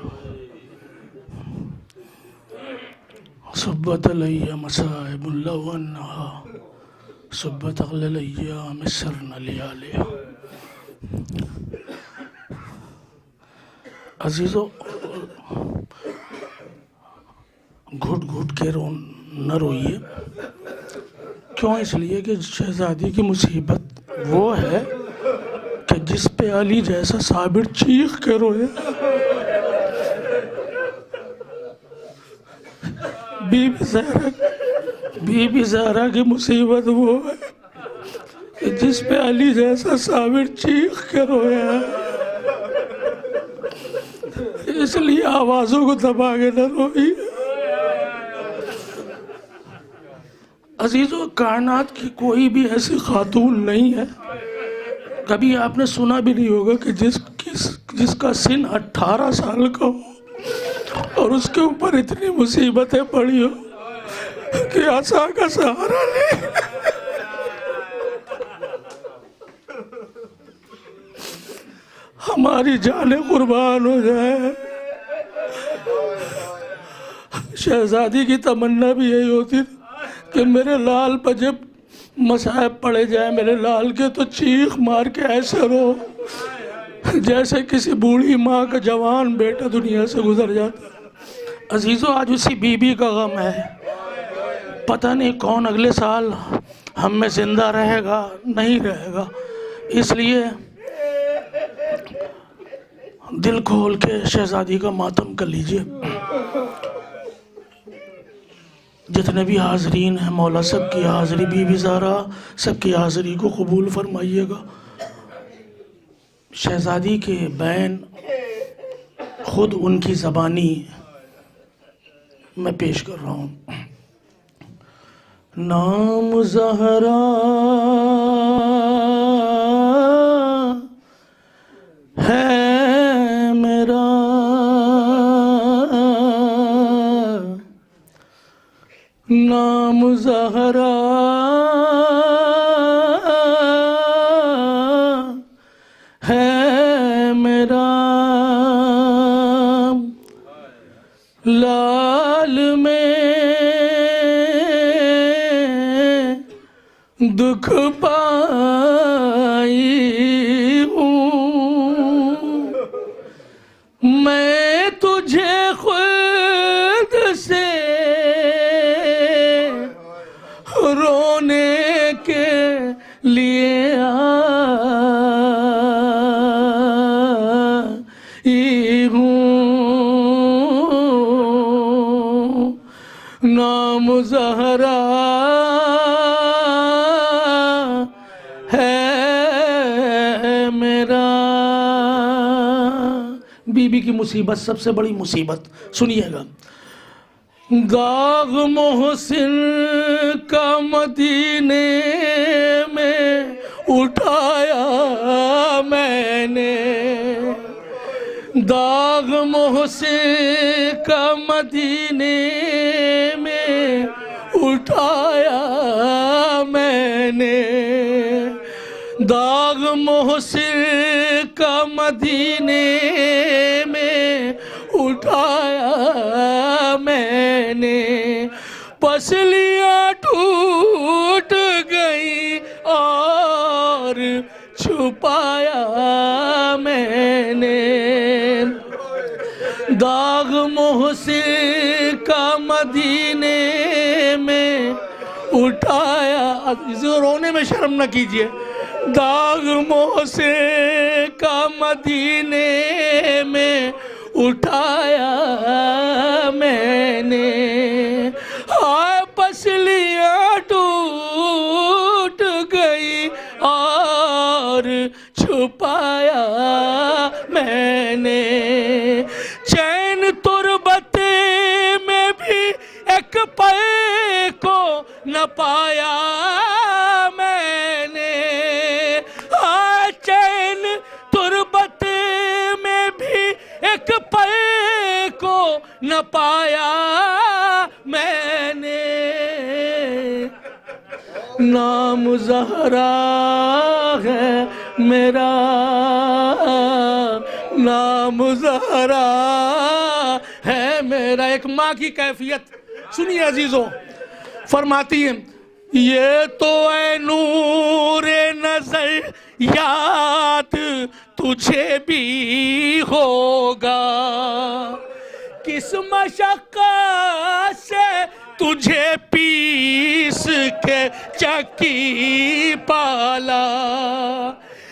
صبت علی مصائب لو انہا صبت اغلی الیام سرن لیالی۔ عزیزو گھٹ گھٹ کے نہ روئیے، کیوں؟ اس لیے کہ شہزادی کی مصیبت وہ ہے کہ جس پہ علی جیسا صابر چیخ کے روئے. بی بی زہرا کی مصیبت وہ ہے کہ جس پہ علی جیسا صابر چیخ کے رویا ہے. اس لیے آوازوں کو دبا کے نہ روئی. عزیزو، کائنات کی کوئی بھی ایسی خاتون نہیں ہے، کبھی آپ نے سنا بھی نہیں ہوگا کہ جس کا سن 18 سال کا ہو اور اس کے اوپر اتنی مصیبتیں پڑی ہو کہ عصا کا سہارا لے. ہماری جانیں قربان ہو جائے. شہزادی کی تمنا بھی یہی ہوتی تھی کہ میرے لال پر جب مصائب پڑے جائیں میرے لال کے تو چیخ مار کے ایسے رو جیسے کسی بوڑھی ماں کا جوان بیٹا دنیا سے گزر جاتا. عزیزو، آج اسی بی بی کا غم ہے. پتہ نہیں کون اگلے سال ہم میں زندہ رہے گا نہیں رہے گا. اس لیے دل کھول کے شہزادی کا ماتم کر لیجئے. جتنے بھی حاضرین ہیں مولا سب کی حاضری، بی بی زہرا سب کی حاضری کو قبول فرمائیے گا. شہزادی کے بین خود ان کی زبانی میں پیش کر رہا ہوں. نام زہرا ہے میرا، نام زہرا ہے میرا، لال میں دکھ پائی ہوں، میں تجھے خود سے رونے کے لیے آئی ہوں. نام زہرا ہے میرا. بی بی کی مصیبت سب سے بڑی مصیبت سنیے گا. داغ محسن کا مدینے میں اٹھایا میں نے، داغ محسن کا مدینے میں اٹھایا میں نے، داغ محسن کا مدینے میں اٹھایا میں نے، پسلیاں ٹوٹ گئی اور چھپایا میں نے، داغ محسن کا مدینے میں اٹھایا. رونے میں شرم نہ کیجیے. داغ محسن کا مدینے میں اٹھایا میں نے، ہائے پسلیاں ٹوٹ گئی اور چھپایا میں نے، چین تربت میں بھی ایک پل کو نہ پایا میں نے، چین تربت میں بھی ایک پل کو نہ پایا میں نے. نام زہرا ہے میرا، نام زہرا ہے میرا. ایک ماں کی کیفیت سنیے عزیزوں، فرماتی ہے یہ تو اے نور نظر یاد تجھے بھی ہوگا، کس مشقت سے تجھے پیس کے چکی پالا.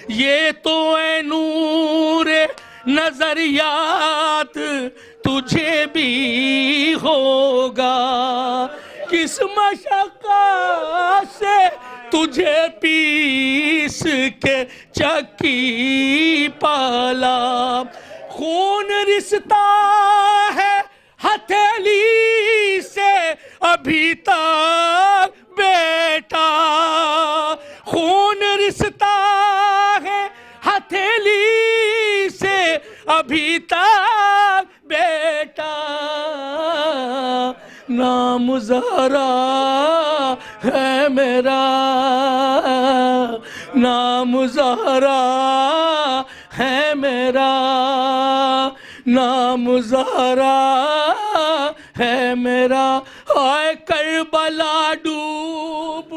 یہ تو اے نور نظریات تجھے بھی ہوگا. کس مشقت سے تجھے پیس کے چکی پالا. خون رستا ہے ہتھیلی سے ابھی تک بیٹا. خون رستا ہے ہتھیلی سے ابھی تک بیٹا. نام زہرا ہے میرا، نام زہرا ہے میرا، نام زہرا ہے میرا. اے کربلا ڈوب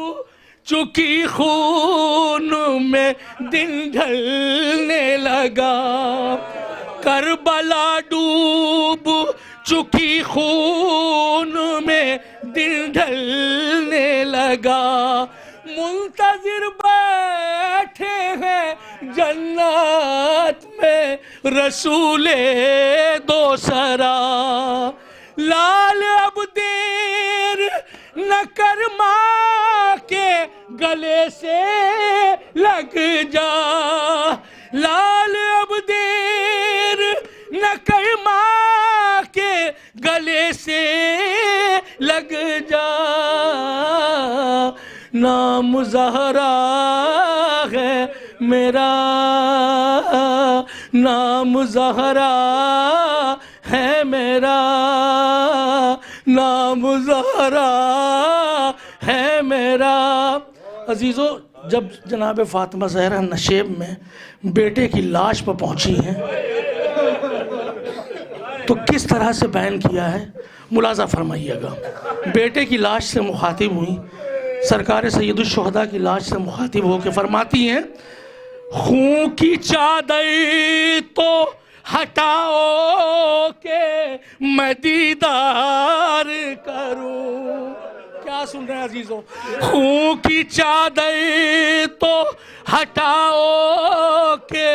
چکی خون میں دن ڈھلنے لگا. کربلا ڈوب چکی خون میں دن ڈھلنے لگا. منتظر بیٹھے ہیں جنت میں رسول دوسرا. لال اب دیر نہ کر ماں کے گلے سے لگ جا. لال اب دیر نہ کر ماں کے گلے سے لگ جا. نام زہرا ہے میرا، نام زہرا ہے میرا، نام زہرا ہے میرا. عزیزو، جب جناب فاطمہ زہرا نشیب میں بیٹے کی لاش پر پہنچی ہیں تو کس طرح سے بیان کیا ہے ملاحظہ فرمائیے گا. بیٹے کی لاش سے مخاطب ہوئی، سرکار سید الشہداء کی لاش سے مخاطب ہو کے فرماتی ہیں خون کی چادر تو ہٹاؤ کہ میں دیدار کروں. کیا سن رہے ہیں عزیزوں؟ خون کی چادر تو ہٹاؤ کہ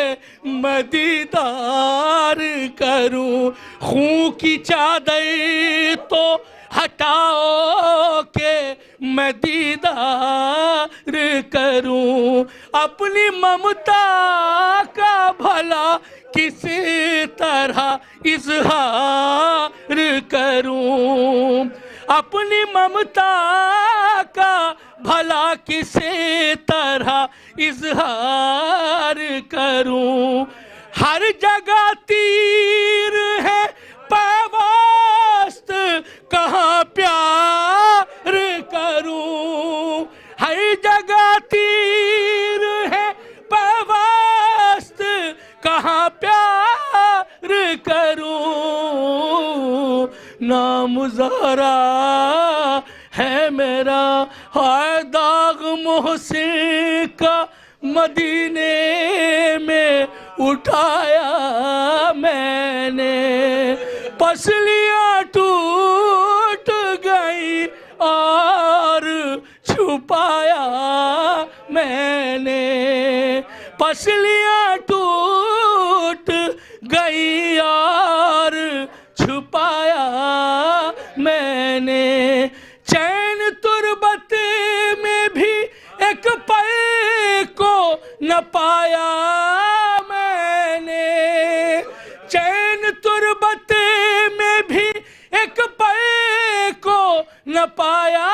میں دیدار کروں. خون کی چادر تو ہٹاؤ کہ میں دیدار کروں. اپنی ممتا کا بھلا کس طرح اظہار کروں. اپنی ممتا کا بھلا کس طرح اظہار کروں. ہر جگہ تیر ہے پیوست کہاں پیار کروں. ہر جگہ تیر ہے پیوست کہاں پیار کروں. نام زہرا ہے میرا، ہائے داغ محسن کا مدینے میں اٹھایا میں نے. پسلیاں ٹوٹ گئی اور چھپایا میں نے. پسلیاں ٹوٹ گئی اور چھپایا میں نے. چین تربت میں بھی ایک پل کو نہ پایا میں نے. چین تربت میں بھی ایک پل کو نہ پایا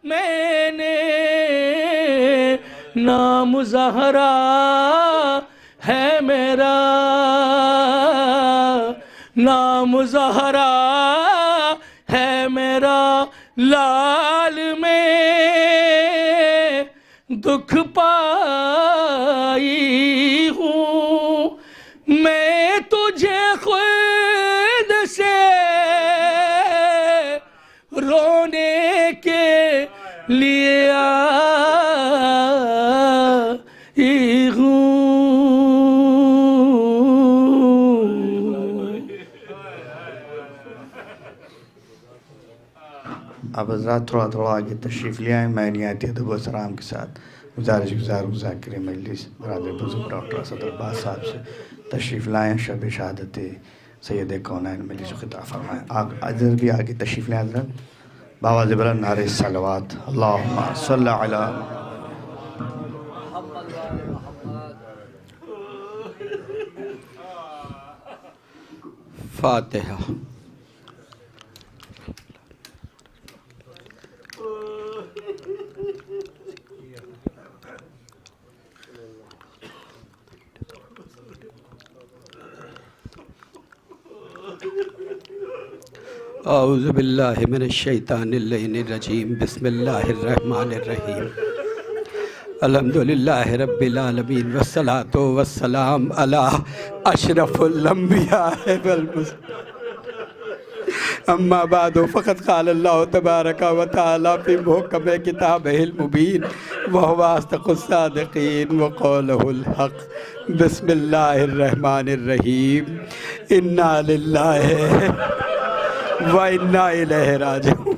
میں نے. نام زہرا ہے میرا، نام زہرا ہے میرا. لال میں دکھ پائی ہوں میں تجھے خود سے رونے کے لیے آئی ہوں. آپ حضرات تھوڑا تھوڑا آگے تشریف لے آئیں. میں نہایت ادب و احترام کے ساتھ گزارش گزار مذاکر مجلس برادر بزرگ ڈاکٹر اسد عباس صاحب سے تشریف لائیں. شب شہادت سید کونین مجلس و خطاب فرمائیں. ادھر بھی آگے تشریف لیں حضرت. بابا زبران نعرہ صلوات اللہم صلی علی فاتحہ. اعوذ باللہ من الشیطان اللعین الرجیم. بسم اللہ الرحمن الرحیم. الحمدللہ رب العالمین والصلاة والسلام علی اشرف الانبیاء والمرسلین. اما بعد فقد قال اللہ تبارک و تعالی فی محکم کتابہ المبین وہو اصدق الصادقین وقولہ الحق. بسم اللہ الرحمن الرحیم. انا للہ وَإِنَّا إِلَيْهِ رَاجِعُونَ.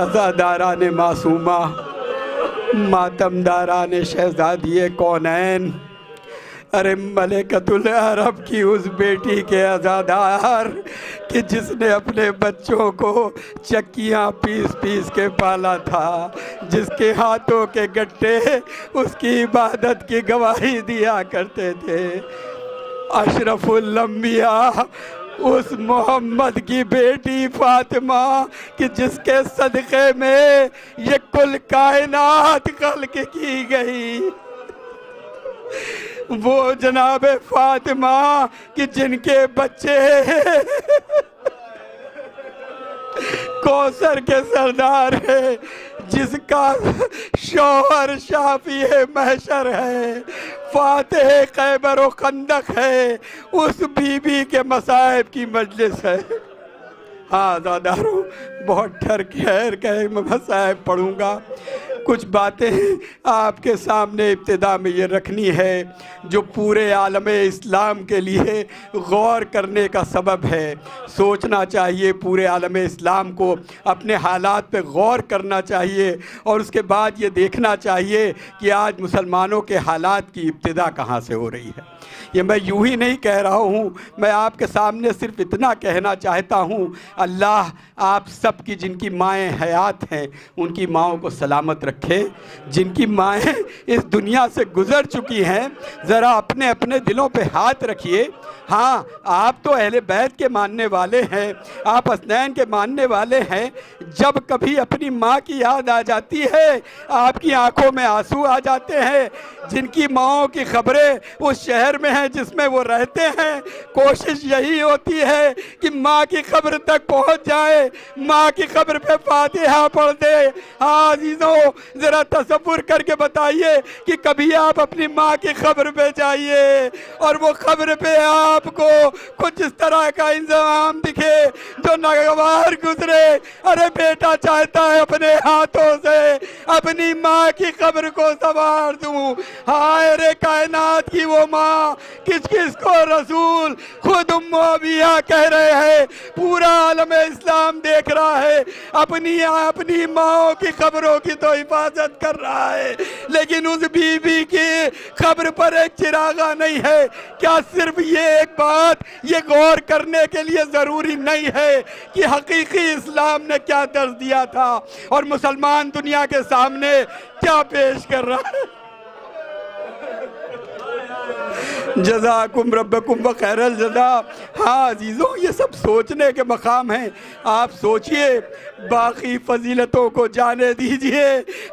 عزاداران معصومہ، ماتمداران شہزادی کونین، ارے ملکۃ العرب کی اس بیٹی کے عزادار کہ جس نے اپنے بچوں کو چکیاں پیس پیس کے پالا تھا، جس کے ہاتھوں کے گٹے اس کی عبادت کی گواہی دیا کرتے تھے. اشرف الانبیاء اس محمد کی بیٹی فاطمہ کہ جس کے صدقے میں یہ کل کائنات خلق کی گئی، وہ جناب فاطمہ کہ جن کے بچے کوثر کے سردار ہے، جس کا شوہر شافی محشر ہے، فاتح خیبر و خندق ہے، اس بی بی کے مصائب کی مجلس ہے. ہاں زاداروں، بہت ٹھر خیر کہ میں مصائب پڑھوں گا. کچھ باتیں آپ کے سامنے ابتدا میں یہ رکھنی ہے جو پورے عالم اسلام کے لیے غور کرنے کا سبب ہے. سوچنا چاہیے، پورے عالم اسلام کو اپنے حالات پہ غور کرنا چاہیے، اور اس کے بعد یہ دیکھنا چاہیے کہ آج مسلمانوں کے حالات کی ابتدا کہاں سے ہو رہی ہے. یہ میں یوں ہی نہیں کہہ رہا ہوں، میں آپ کے سامنے صرف اتنا کہنا چاہتا ہوں، اللہ آپ سب کی جن کی مائیں حیات ہیں ان کی ماؤں کو سلامت رکھے. جن کی مائیں اس دنیا سے گزر چکی ہیں ذرا اپنے اپنے دلوں پہ ہاتھ رکھیے. ہاں آپ تو اہل بیت کے ماننے والے ہیں، آپ حسنین کے ماننے والے ہیں. جب کبھی اپنی ماں کی یاد آ جاتی ہے آپ کی آنکھوں میں آنسو آ جاتے ہیں. جن کی ماؤں کی خبریں اس شہر میں ہیں جس میں وہ رہتے ہیں، کوشش یہی ہوتی ہے کہ ماں کی قبر تک پہنچ جائے، ماں کی قبر پہ فاتحہ پڑھ دے. ہاں عزیزوں، ذرا تصور کر کے بتائیے کہ کبھی آپ اپنی ماں کی قبر پہ جائیے اور وہ قبر پہ آپ کو کچھ اس طرح کا انضمام دکھے جو ناگوار گزرے. ارے بیٹا چاہتا ہے اپنے ہاتھوں سے اپنی ماں کی قبر کو سنوار دوں. ہائے رے کائنات کی وہ ماں کس کس کو رسول خود ام ابیہ کہہ رہے ہیں. پورا عالم اسلام دیکھ رہا ہے، اپنی ماں کی قبروں کی تو حفاظت کر رہا ہے، لیکن اس بی بی کی قبر پر ایک چراغا نہیں ہے. کیا صرف یہ ایک بات یہ غور کرنے کے لیے ضروری نہیں ہے کہ حقیقی اسلام نے کیا درس دیا تھا اور مسلمان دنیا کے سامنے کیا پیش کر رہا ہے؟ جزاکم ربکم بخیر الجزا. ہاں عزیزوں، یہ سب سوچنے کے مقام ہیں. آپ سوچئے، باقی فضیلتوں کو جانے دیجئے،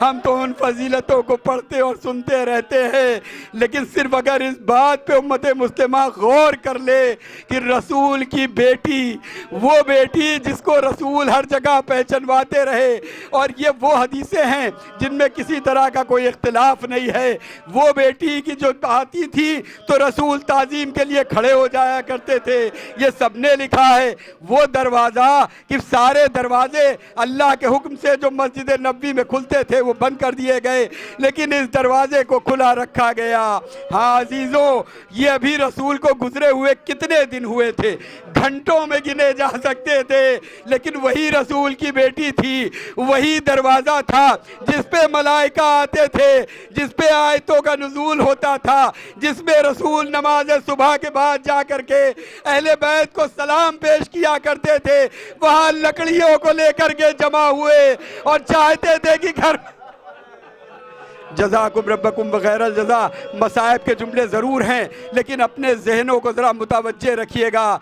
ہم تو ان فضیلتوں کو پڑھتے اور سنتے رہتے ہیں، لیکن صرف اگر اس بات پہ امت مسلمہ غور کر لے کہ رسول کی بیٹی، وہ بیٹی جس کو رسول ہر جگہ پہچنواتے رہے، اور یہ وہ حدیثیں ہیں جن میں کسی طرح کا کوئی اختلاف نہیں ہے، وہ بیٹی کی جو آتی تھی تو رسول تعظیم کے لیے کھڑے ہو جایا کرتے تھے. یہ سب نے لکھا ہے. وہ دروازہ کہ سارے دروازے اللہ کے حکم سے جو مسجد نبوی میں کھلتے تھے وہ بند کر دیے گئے, لیکن اس دروازے کو کھلا رکھا گیا. ہاں عزیزوں, یہ ابھی رسول کو گزرے ہوئے کتنے دن ہوئے تھے, گھنٹوں میں گنے جا سکتے تھے, لیکن وہی رسول کی بیٹی تھی, وہی دروازہ تھا جس پہ ملائکہ آتے تھے, جس پہ آیتوں کا نزول ہوتا تھا, جس میں رسول نماز صبح کے بعد جا کر کے اہل بیت کو سلام پیش کیا کرتے تھے. وہاں لکڑیوں کو لے کر کے جمع ہوئے اور چاہتے تھے کہ گھر جزاکم ربکم بغیر الجزا. مصائب کے جملے ضرور ہیں, لیکن اپنے ذہنوں کو ذرا متوجہ رکھیے گا.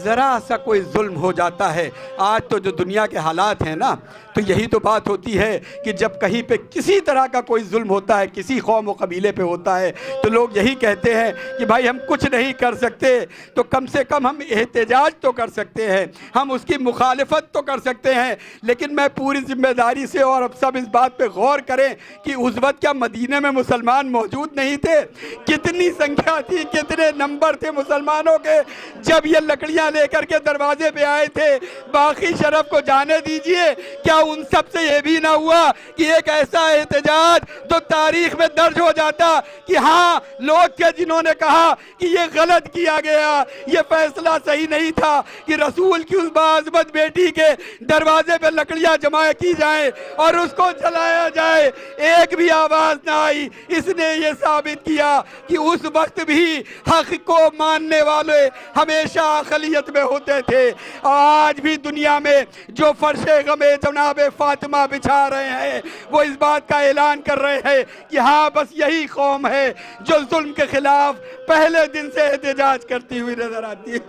ذرا سا کوئی ظلم ہو جاتا ہے, آج تو جو دنیا کے حالات ہیں نا, تو یہی تو بات ہوتی ہے کہ جب کہیں پہ کسی طرح کا کوئی ظلم ہوتا ہے, کسی قوم و قبیلے پہ ہوتا ہے, تو لوگ یہی کہتے ہیں کہ بھائی ہم کچھ نہیں کر سکتے, تو کم سے کم ہم احتجاج تو کر سکتے ہیں, ہم اس کی مخالفت تو کر سکتے ہیں. لیکن میں پوری ذمہ داری سے, اور اب سب اس بات پہ غور کریں کہ اس وقت کیا مدینے میں مسلمان موجود نہیں تھے؟ کتنی سنکھیا تھی, کتنے نمبر تھے مسلمانوں کے جب یہ لکڑیاں لے کر کے دروازے پہ آئے تھے. باقی شرف کو جانے دیجئے, کیا ان سب سے یہ بھی نہ ہوا کہ ایک ایسا احتجاج تو تاریخ میں درج ہو جاتا کہ ہاں لوگ کے جنہوں نے کہا کہ یہ غلط کیا گیا, یہ فیصلہ صحیح نہیں تھا کہ رسول کی اس باعظمت بیٹی کے دروازے پہ لکڑیاں جمع کی جائیں اور اس کو جلایا جائے, ایک بھی آواز نہ آئی. اس نے یہ ثابت کیا کہ اس وقت بھی حق کو ماننے والے ہمیشہ اقلیت میں ہوتے تھے. آج بھی دنیا میں جو فرش غم جناب فاطمہ بچھا رہے ہیں, وہ اس بات کا اعلان کر رہے ہیں کہ ہاں بس یہی قوم ہے جو ظلم کے خلاف پہلے دن سے احتجاج کرتی ہوئی نظر آتی ہے.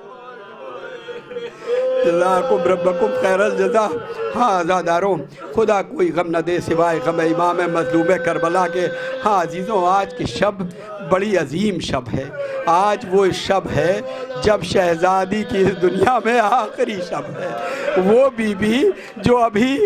جزاکم ربکم خیر الجزا. ہاں عزاداروں, خدا کوئی غم نہ دے سوائے غم امام مظلوم کربلا کے. ہاں عزیزوں, آج کی شب بڑی عظیم شب ہے. آج وہ شب ہے جب شہزادی کی اس دنیا میں آخری شب ہے. وہ بی بی جو ابھی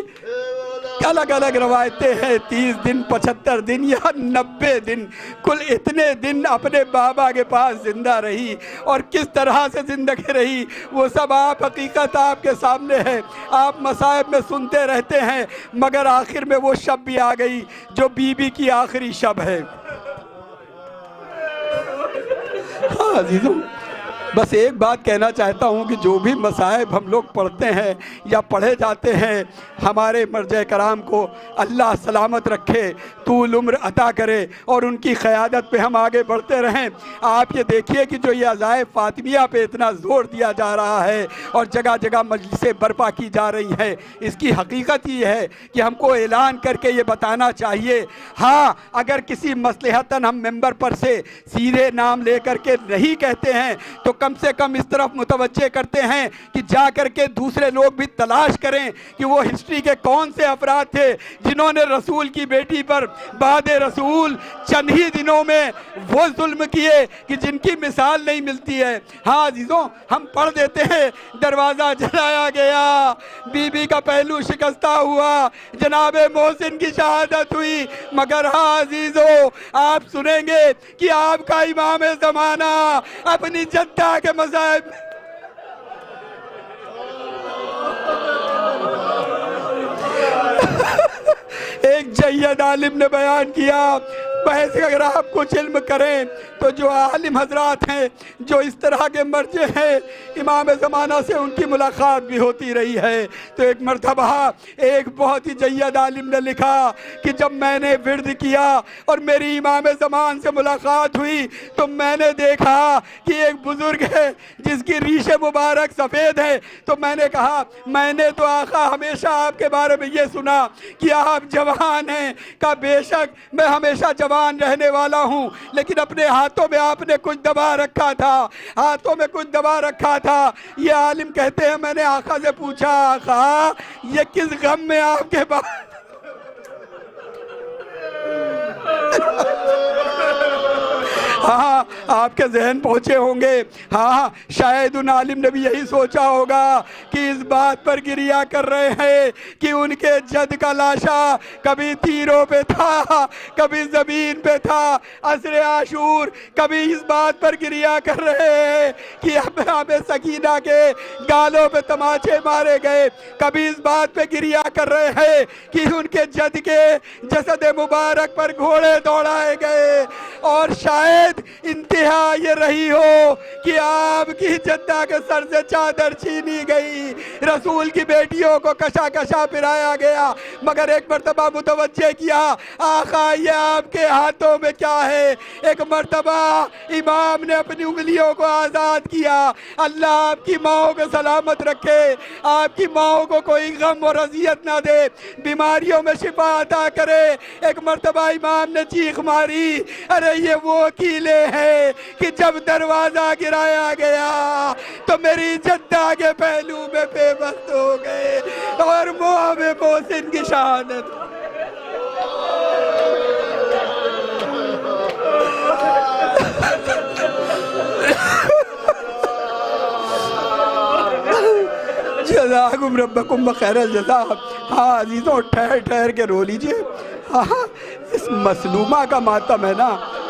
الگ الگ روایتیں ہیں, 30 دن 75 دن یا 90 دن, کل اتنے دن اپنے بابا کے پاس زندہ رہی, اور کس طرح سے زندگی رہی وہ سب آپ حقیقت آپ کے سامنے ہے. آپ مصائب میں سنتے رہتے ہیں, مگر آخر میں وہ شب بھی آ گئی جو بی بی کی آخری شب ہے. ہاں عزیزوں, بس ایک بات کہنا چاہتا ہوں کہ جو بھی مصائب ہم لوگ پڑھتے ہیں یا پڑھے جاتے ہیں, ہمارے مرجع کرام کو اللہ سلامت رکھے, طول عمر عطا کرے, اور ان کی قیادت پہ ہم آگے بڑھتے رہیں. آپ یہ دیکھیے کہ جو یہ عزائے فاطمیہ پہ اتنا زور دیا جا رہا ہے اور جگہ جگہ مجلسیں برپا کی جا رہی ہیں, اس کی حقیقت یہ ہے کہ ہم کو اعلان کر کے یہ بتانا چاہیے. ہاں اگر کسی مصلحتاً ہم ممبر پر سے سیدھے نام لے کر کے نہیں کہتے ہیں, تو کم سے کم اس طرف متوجہ کرتے ہیں کہ جا کر کے دوسرے لوگ بھی تلاش کریں کہ وہ ہسٹری کے کون سے افراد تھے جنہوں نے رسول کی بیٹی پر بعد رسول چند ہی دنوں میں وہ ظلم کیے کہ جن کی مثال نہیں ملتی ہے. ہاں عزیزوں, ہم پڑھ دیتے ہیں دروازہ جلایا گیا, بی بی کا پہلو شکستہ ہوا, جناب محسن کی شہادت ہوئی, مگر ہاں عزیزوں, آپ سنیں گے کہ آپ کا امام زمانہ اپنی جدہ کے مذاہب ایک جید عالم نے بیان کیا. بحث اگر آپ کچھ علم کریں تو جو عالم حضرات ہیں, جو اس طرح کے مرجع ہیں, امام زمانہ سے ان کی ملاقات بھی ہوتی رہی ہے. تو ایک مرتبہ ایک بہت ہی جید عالم نے لکھا کہ جب میں نے ورد کیا اور میری امام زمان سے ملاقات ہوئی, تو میں نے دیکھا کہ ایک بزرگ ہے جس کی ریش مبارک سفید ہے. تو میں نے کہا, میں نے تو آقا ہمیشہ آپ کے بارے میں یہ سنا کہ آپ جوان ہیں. کہا بے شک میں ہمیشہ جوان رہنے والا ہوں, لیکن اپنے ہاتھوں میں آپ نے کچھ دبا رکھا تھا, ہاتھوں میں کچھ دبا رکھا تھا. یہ عالم کہتے ہیں میں نے آقا سے پوچھا, آقا یہ کس غم میں آپ کے پاس ہاں آپ کے ذہن پہنچے ہوں گے. ہاں شاید ان عالم نے بھی یہی سوچا ہوگا کہ اس بات پر گریہ کر رہے ہیں کہ ان کے جد کا لاشا کبھی تیروں پہ تھا, کبھی زمین پہ تھا. عصر عاشور کبھی اس بات پر گریہ کر رہے ہیں کہ ہمیں سکینہ کے گالوں پہ تماچے مارے گئے, کبھی اس بات پہ گریہ کر رہے ہیں کہ ان کے جد کے جسد مبارک پر گھوڑے دوڑائے گئے. اور شاید انتہا یہ رہی ہو کہ آپ کی جدہ کے سر سے چادر چھینی گئی, رسول کی بیٹیوں کو کشا کشا پھرایا گیا, مگر ایک مرتبہ متوجہ کیا آقا یہ آپ کے ہاتھوں میں کیا ہے. ایک مرتبہ امام نے اپنی انگلیوں کو آزاد کیا. اللہ آپ کی ماؤں کو سلامت رکھے, آپ کی ماؤں کو کوئی غم اور اذیت نہ دے, بیماریوں میں شفا عطا کرے. ایک مرتبہ امام نے چیخ ماری, ارے یہ وہ وکیلے ہیں کہ جب دروازہ گرایا گیا تو میری جدہ کے پہلو میں بے بس ہو گئے اور محمد محسن کی شہادت. جزاکم ربکم بخیر الجزا. ہاں عزیزوں ٹھہر ٹھہر کے رو لیجئے. ہاں اس مظلومہ کا ماتم ہے نا,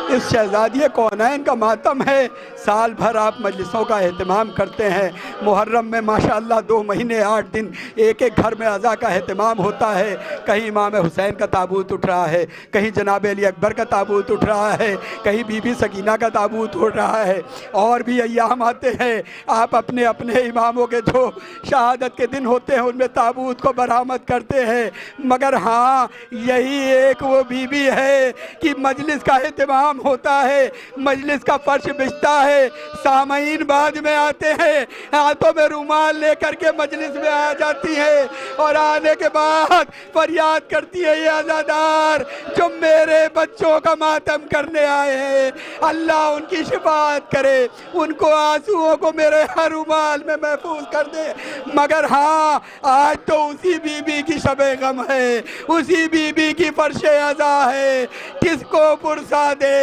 اس شہزادی کونین کا ماتم ہے. سال بھر آپ مجلسوں کا اہتمام کرتے ہیں. محرم میں ماشاءاللہ 2 مہینے 8 دن ایک ایک گھر میں عزا کا اہتمام ہوتا ہے. کہیں امام حسین کا تابوت اٹھ رہا ہے, کہیں جناب علی اکبر کا تابوت اٹھ رہا ہے, کہیں بی بی سکینہ کا تابوت اٹھ رہا ہے, اور بھی ایام آتے ہیں. آپ اپنے اپنے اماموں کے جو شہادت کے دن ہوتے ہیں ان میں تابوت کو برآمد کرتے ہیں. مگر ہاں یہی ایک وہ بی بی ہے کہ مجلس کا اہتمام ہوتا ہے, مجلس کا فرش بچتا ہے, سامعین بعد میں آتے ہیں, ہاتھوں میں رومال لے کر کے مجلس میں آ جاتی ہے اور آنے کے بعد فریاد کرتی ہے, یہ عزادار جو میرے بچوں کا ماتم کرنے آئے ہیں اللہ ان کی شفاعت کرے, ان کو آنسوؤں کو میرے ہر رومال میں محفوظ کر دے. مگر ہاں آج تو اسی بی بی کی شب غم ہے, اسی بی بی کی فرش عزا ہے. کس کو پرسا دے,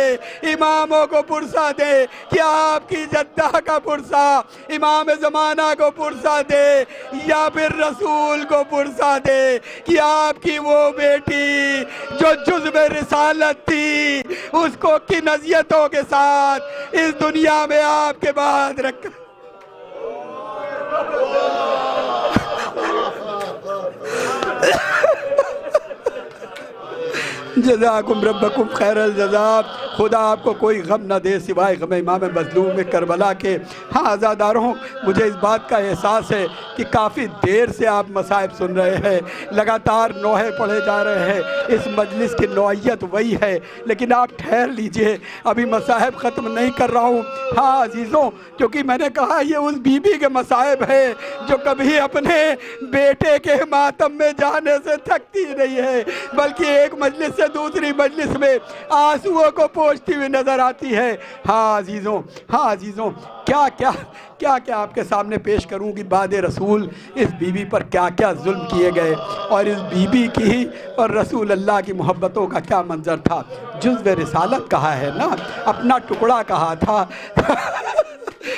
اماموں کو پرسا دے, کیا آپ کی جدہ کا پرسا امام زمانہ کو پرسا دے, یا پھر رسول کو پرسا دے کہ آپ کی وہ بیٹی جو جزو رسالت تھی اس کو کن اذیتوں کے ساتھ اس دنیا میں آپ کے بعد رکھا. جزاکم ربکم خیر الجزا. خدا آپ کو کوئی غم نہ دے سوائے غم امام مظلوم کربلا کے. ہاں عزاداروں مجھے اس بات کا احساس ہے کہ کافی دیر سے آپ مصائب سن رہے ہیں, لگاتار نوحے پڑھے جا رہے ہیں. اس مجلس کی نوعیت وہی ہے, لیکن آپ ٹھہر لیجئے, ابھی مصائب ختم نہیں کر رہا ہوں. ہاں عزیزوں کیونکہ میں نے کہا یہ اس بی بی کے مصائب ہے جو کبھی اپنے بیٹے کے ماتم میں جانے سے تھکتی نہیں ہے, بلکہ ایک مجلس سے دوسری مجلس میں آنسوؤں کو پوچھتی ہوئی نظر آتی ہے. ہاں عزیزوں کیا آپ کے سامنے پیش کروں کہ بعد رسول اس بی بی پر کیا کیا ظلم کیے گئے, اور اس بی بی کی اور رسول اللہ کی محبتوں کا کیا منظر تھا. جزو رسالت کہا ہے نا, اپنا ٹکڑا کہا تھا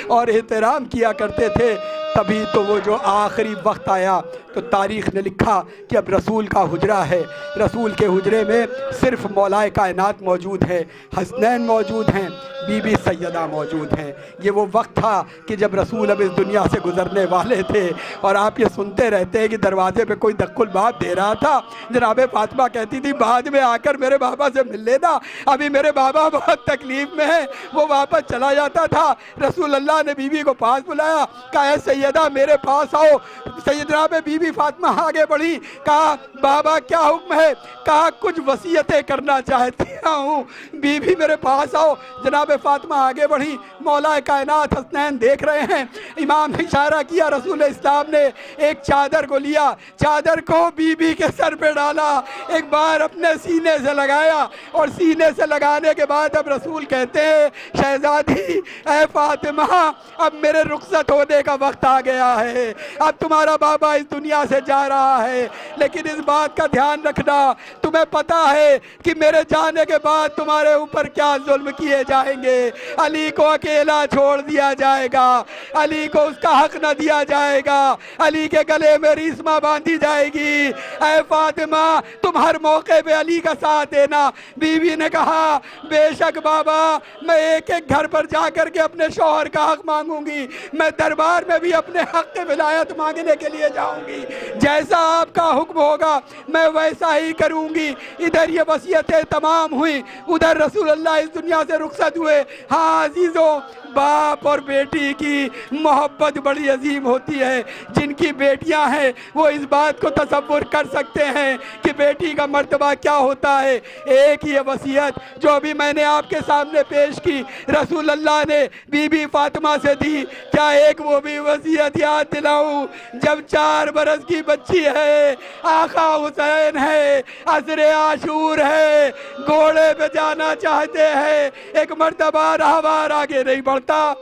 اور احترام کیا کرتے تھے. تبھی تو وہ جو آخری وقت آیا تو تاریخ نے لکھا کہ اب رسول کا حجرہ ہے, رسول کے حجرے میں صرف مولائے کائنات موجود ہے, حسنین موجود ہیں, بی بی سیدہ موجود ہیں. یہ وہ وقت تھا کہ جب رسول اب اس دنیا سے گزرنے والے تھے, اور آپ یہ سنتے رہتے ہیں کہ دروازے پہ کوئی دق الباب دے رہا تھا. جناب فاطمہ کہتی تھی بعد میں آ کر میرے بابا سے مل لینا, ابھی میرے بابا بہت تکلیف میں ہیں. وہ واپس چلا جاتا تھا. رسول اللہ نے بی بی کو پاس بلایا, کہا سیدہ میرے پاس آؤ. سیدنا بی بی فاطمہ آگے بڑھی, کہا بابا کیا حکم ہے, کہا کچھ وصیتیں کرنا چاہتی ہوں. بی بی میرے پاس آؤ. جناب فاطمہ آگے بڑھی, مولا کائنات حسنین دیکھ رہے ہیں. امام نے اشارہ کیا, رسول اسلام نے ایک چادر کو لیا, چادر کو بی بی کے سر پہ ڈالا, ایک بار اپنے سینے سے لگایا, اور سینے سے لگانے کے بعد اب رسول کہتے ہیں شہزادی اے فاطمہ اب میرے رخصت ہونے کا وقت آ گیا ہے, اب تمہارا بابا اس دنیا دنیا سے جا رہا ہے، لیکن اس بات کا دھیان رکھنا تمہیں پتا ہے کہ میرے جانے کے بعد تمہارے اوپر کیا ظلم کیے جائیں گے۔ علی کو اکیلا چھوڑ دیا جائے گا، علی کو اس کا حق نہ دیا جائے گا، علی کے گلے میں ریشمہ باندھی جائے گی۔ اے فاطمہ تم ہر موقع پہ علی کا ساتھ دینا۔ بیوی نے کہا بے شک بابا میں ایک ایک گھر پر جا کر کے اپنے شوہر کا حق مانگوں گی، میں دربار میں بھی اپنے حق کی ولایت مانگنے کے لیے جاؤں گی، جیسا آپ کا حکم ہوگا میں ویسا ہی کروں گی۔ ادھر یہ وصیتیں تمام ہوئی، ادھر رسول اللہ اس دنیا سے رخصت ہوئے۔ ہاں عزیزوں، باپ اور بیٹی کی محبت بڑی عظیم ہوتی ہے۔ جن کی بیٹیاں ہیں وہ اس بات کو تصور کر سکتے ہیں کہ بیٹی کا مرتبہ کیا ہوتا ہے۔ ایک یہ وصیت جو ابھی میں نے آپ کے سامنے پیش کی رسول اللہ نے بی بی فاطمہ سے دی، کیا ایک وہ بھی وصیت یاد دلاؤں؟ جب 4 برس کی بچی ہے، آقا حسین ہے، عصر عاشور ہے، گھوڑے پہ جانا چاہتے ہیں، ایک مرتبہ راہوار آگے نہیں بڑھتا۔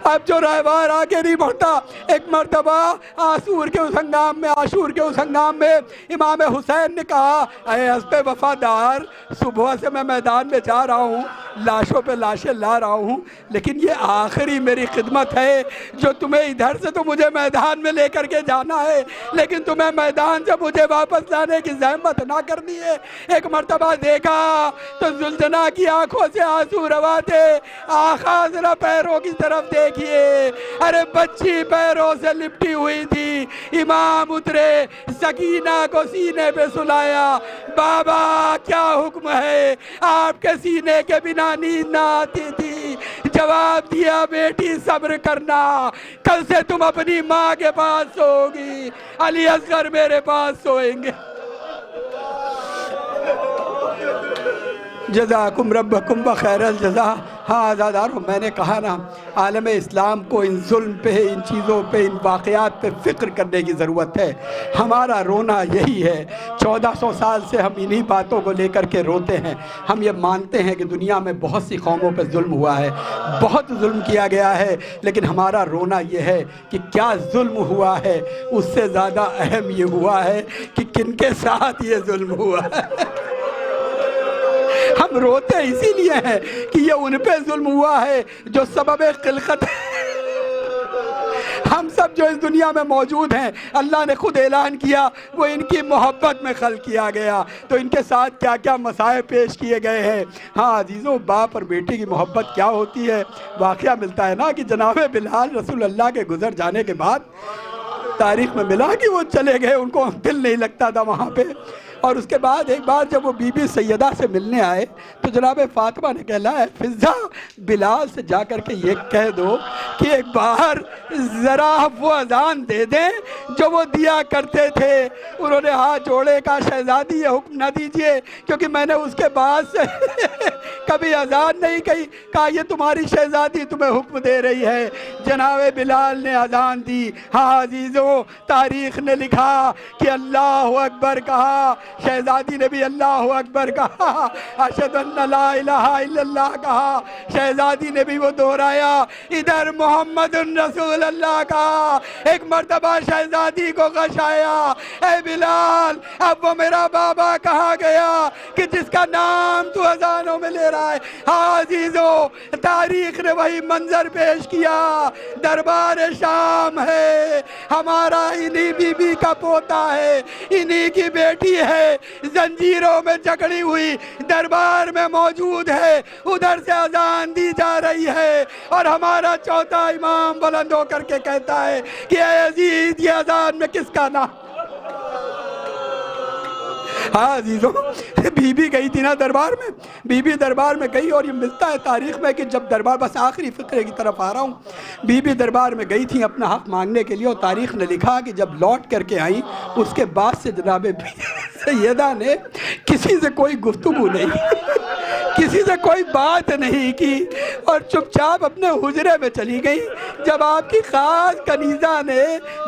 اب جو راہوار آگے نہیں بڑھتا، ایک مرتبہ عاشور کے اس ہنگام میں امام حسین نے کہا اے حسب وفادار، صبح سے میں میدان میں جا رہا ہوں، لاشوں پہ لاشیں لا رہا ہوں، لیکن یہ آخری میری خدمت ہے جو تمہیں ادھر سے تو مجھے میدان میں لے کر کے جانا ہے، لیکن تمہیں میدان سے مجھے واپس لانے کی زحمت نہ کرنی ہے۔ ایک مرتبہ دیکھا تو زلجنا کی آنکھوں سے آنسو روا تھے۔ آقا ذرا پیروں کی طرف دیکھیے، ارے بچی پیروں سے لپٹی ہوئی تھی۔ امام اترے، سکینہ کو سینے پہ سلایا، بابا کیا حکم ہے؟ آپ کے سینے کے بنا نیند نہ آتی تھی۔ جواب دیا بیٹی صبر کرنا، کل سے تم اپنی ماں کے پاس سوگی، علی اصغر میرے پاس سوئیں گے۔ جزاکم ربکم بخیر الجزا۔ ہاں عزادارو، میں نے کہا نا عالم اسلام کو ان ظلم پہ، ان چیزوں پہ، ان واقعات پہ فکر کرنے کی ضرورت ہے۔ ہمارا رونا یہی ہے، 1400 سال سے ہم انہی باتوں کو لے کر کے روتے ہیں۔ ہم یہ مانتے ہیں کہ دنیا میں بہت سی قوموں پہ ظلم ہوا ہے، بہت ظلم کیا گیا ہے، لیکن ہمارا رونا یہ ہے کہ کیا ظلم ہوا ہے، اس سے زیادہ اہم یہ ہوا ہے کہ کن کے ساتھ یہ ظلم ہوا ہے۔ ہم روتے اسی لیے ہیں کہ یہ ان پہ ظلم ہوا ہے جو سبب خلقت ہے۔ ہم سب جو اس دنیا میں موجود ہیں، اللہ نے خود اعلان کیا وہ ان کی محبت میں خلق کیا گیا، تو ان کے ساتھ کیا کیا مسائل پیش کیے گئے ہیں۔ ہاں عزیزوں، باپ اور بیٹی کی محبت کیا ہوتی ہے؟ واقعہ ملتا ہے نا کہ جناب بلال رسول اللہ کے گزر جانے کے بعد تاریخ میں ملا کہ وہ چلے گئے، ان کو دل نہیں لگتا تھا وہاں پہ، اور اس کے بعد ایک بار جب وہ بی بی سیدہ سے ملنے آئے تو جناب فاطمہ نے کہا ہے فضہ، بلال سے جا کر کے یہ کہہ دو کہ ایک بار ذرا وہ اذان دے دیں جو وہ دیا کرتے تھے۔ انہوں نے ہاتھ جوڑے، کہا شہزادی یہ حکم نہ دیجئے، کیونکہ میں نے اس کے بعد سے کبھی اذان نہیں کہی۔ کہا یہ تمہاری شہزادی تمہیں حکم دے رہی ہے۔ جناب بلال نے اذان دی۔ ہاں عزیزوں، تاریخ نے لکھا کہ اللہ اکبر کہا، شہزادی نے بھی اللہ اکبر کہا، اشہد ان لا الہ الا اللہ کہا، شہزادی نے بھی وہ دہرایا، ادھر محمد رسول اللہ کہا۔ ایک مرتبہ شہزادی کو غش آیا، اے بلال اب وہ میرا بابا کہا گیا کہ جس کا نام تو اذانوں میں لے رہا ہے۔ ہاں عزیزوں، تاریخ نے وہی منظر پیش کیا، دربار شام ہے، ہمارا انہی بی بی کا پوتا ہے، انہی کی بیٹی ہے، زنجیروں میں جکڑی ہوئی دربار میں موجود ہے، ادھر سے اذان دی جا رہی ہے، اور ہمارا چوتھا امام بلند ہو کر کے کہتا ہے کہ اے عزیز یہ اذان میں کس کا نام؟ ہاں عزیزوں، بی بی گئی تھی نا دربار میں، بی بی دربار میں گئی، اور یہ ملتا ہے تاریخ میں کہ جب دربار، بس آخری فقرے کی طرف آ رہا ہوں، بی بی دربار میں گئی تھی اپنا حق مانگنے کے لیے، اور تاریخ نے لکھا کہ جب لوٹ کر کے آئیں اس کے بعد سے جناب سیدہ نے کسی سے کوئی گفتگو نہیں، کسی سے کوئی بات نہیں کی، اور چپ چاپ اپنے حجرے میں چلی گئی۔ جب آپ کی خاص کنیزہ نے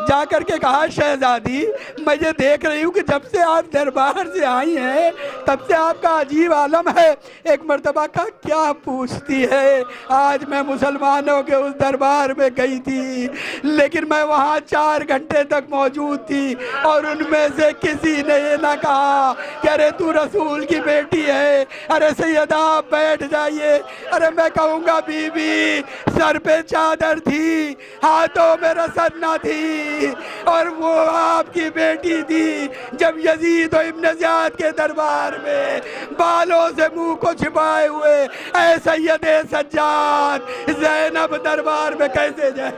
جا کر کے کہا شہزادی میں یہ دیکھ رہی ہوں کہ جب سے آپ دربار سے آئی ہیں تب سے آپ کا عجیب عالم ہے. ایک مرتبہ کا کیا پوچھتی ہے, آج میں مسلمانوں کے اس دربار میں گئی تھی لیکن میں وہاں 4 گھنٹے تک موجود تھی اور ان میں سے کسی نے یہ نہ کہا کہ ارے تو رسول کی بیٹی ہے, ارے سیدہ آپ بیٹھ جائیے. ارے میں کہوں گا بی بی سر پہ چادر تھی, ہاتھوں میں رسد نہ تھی, اور وہ آپ کی بیٹی تھی. جب یزید و ابن زیاد کے دربار میں بالوں سے منہ کو چھپائے ہوئے اے سید سجاد زینب دربار میں کیسے جائے؟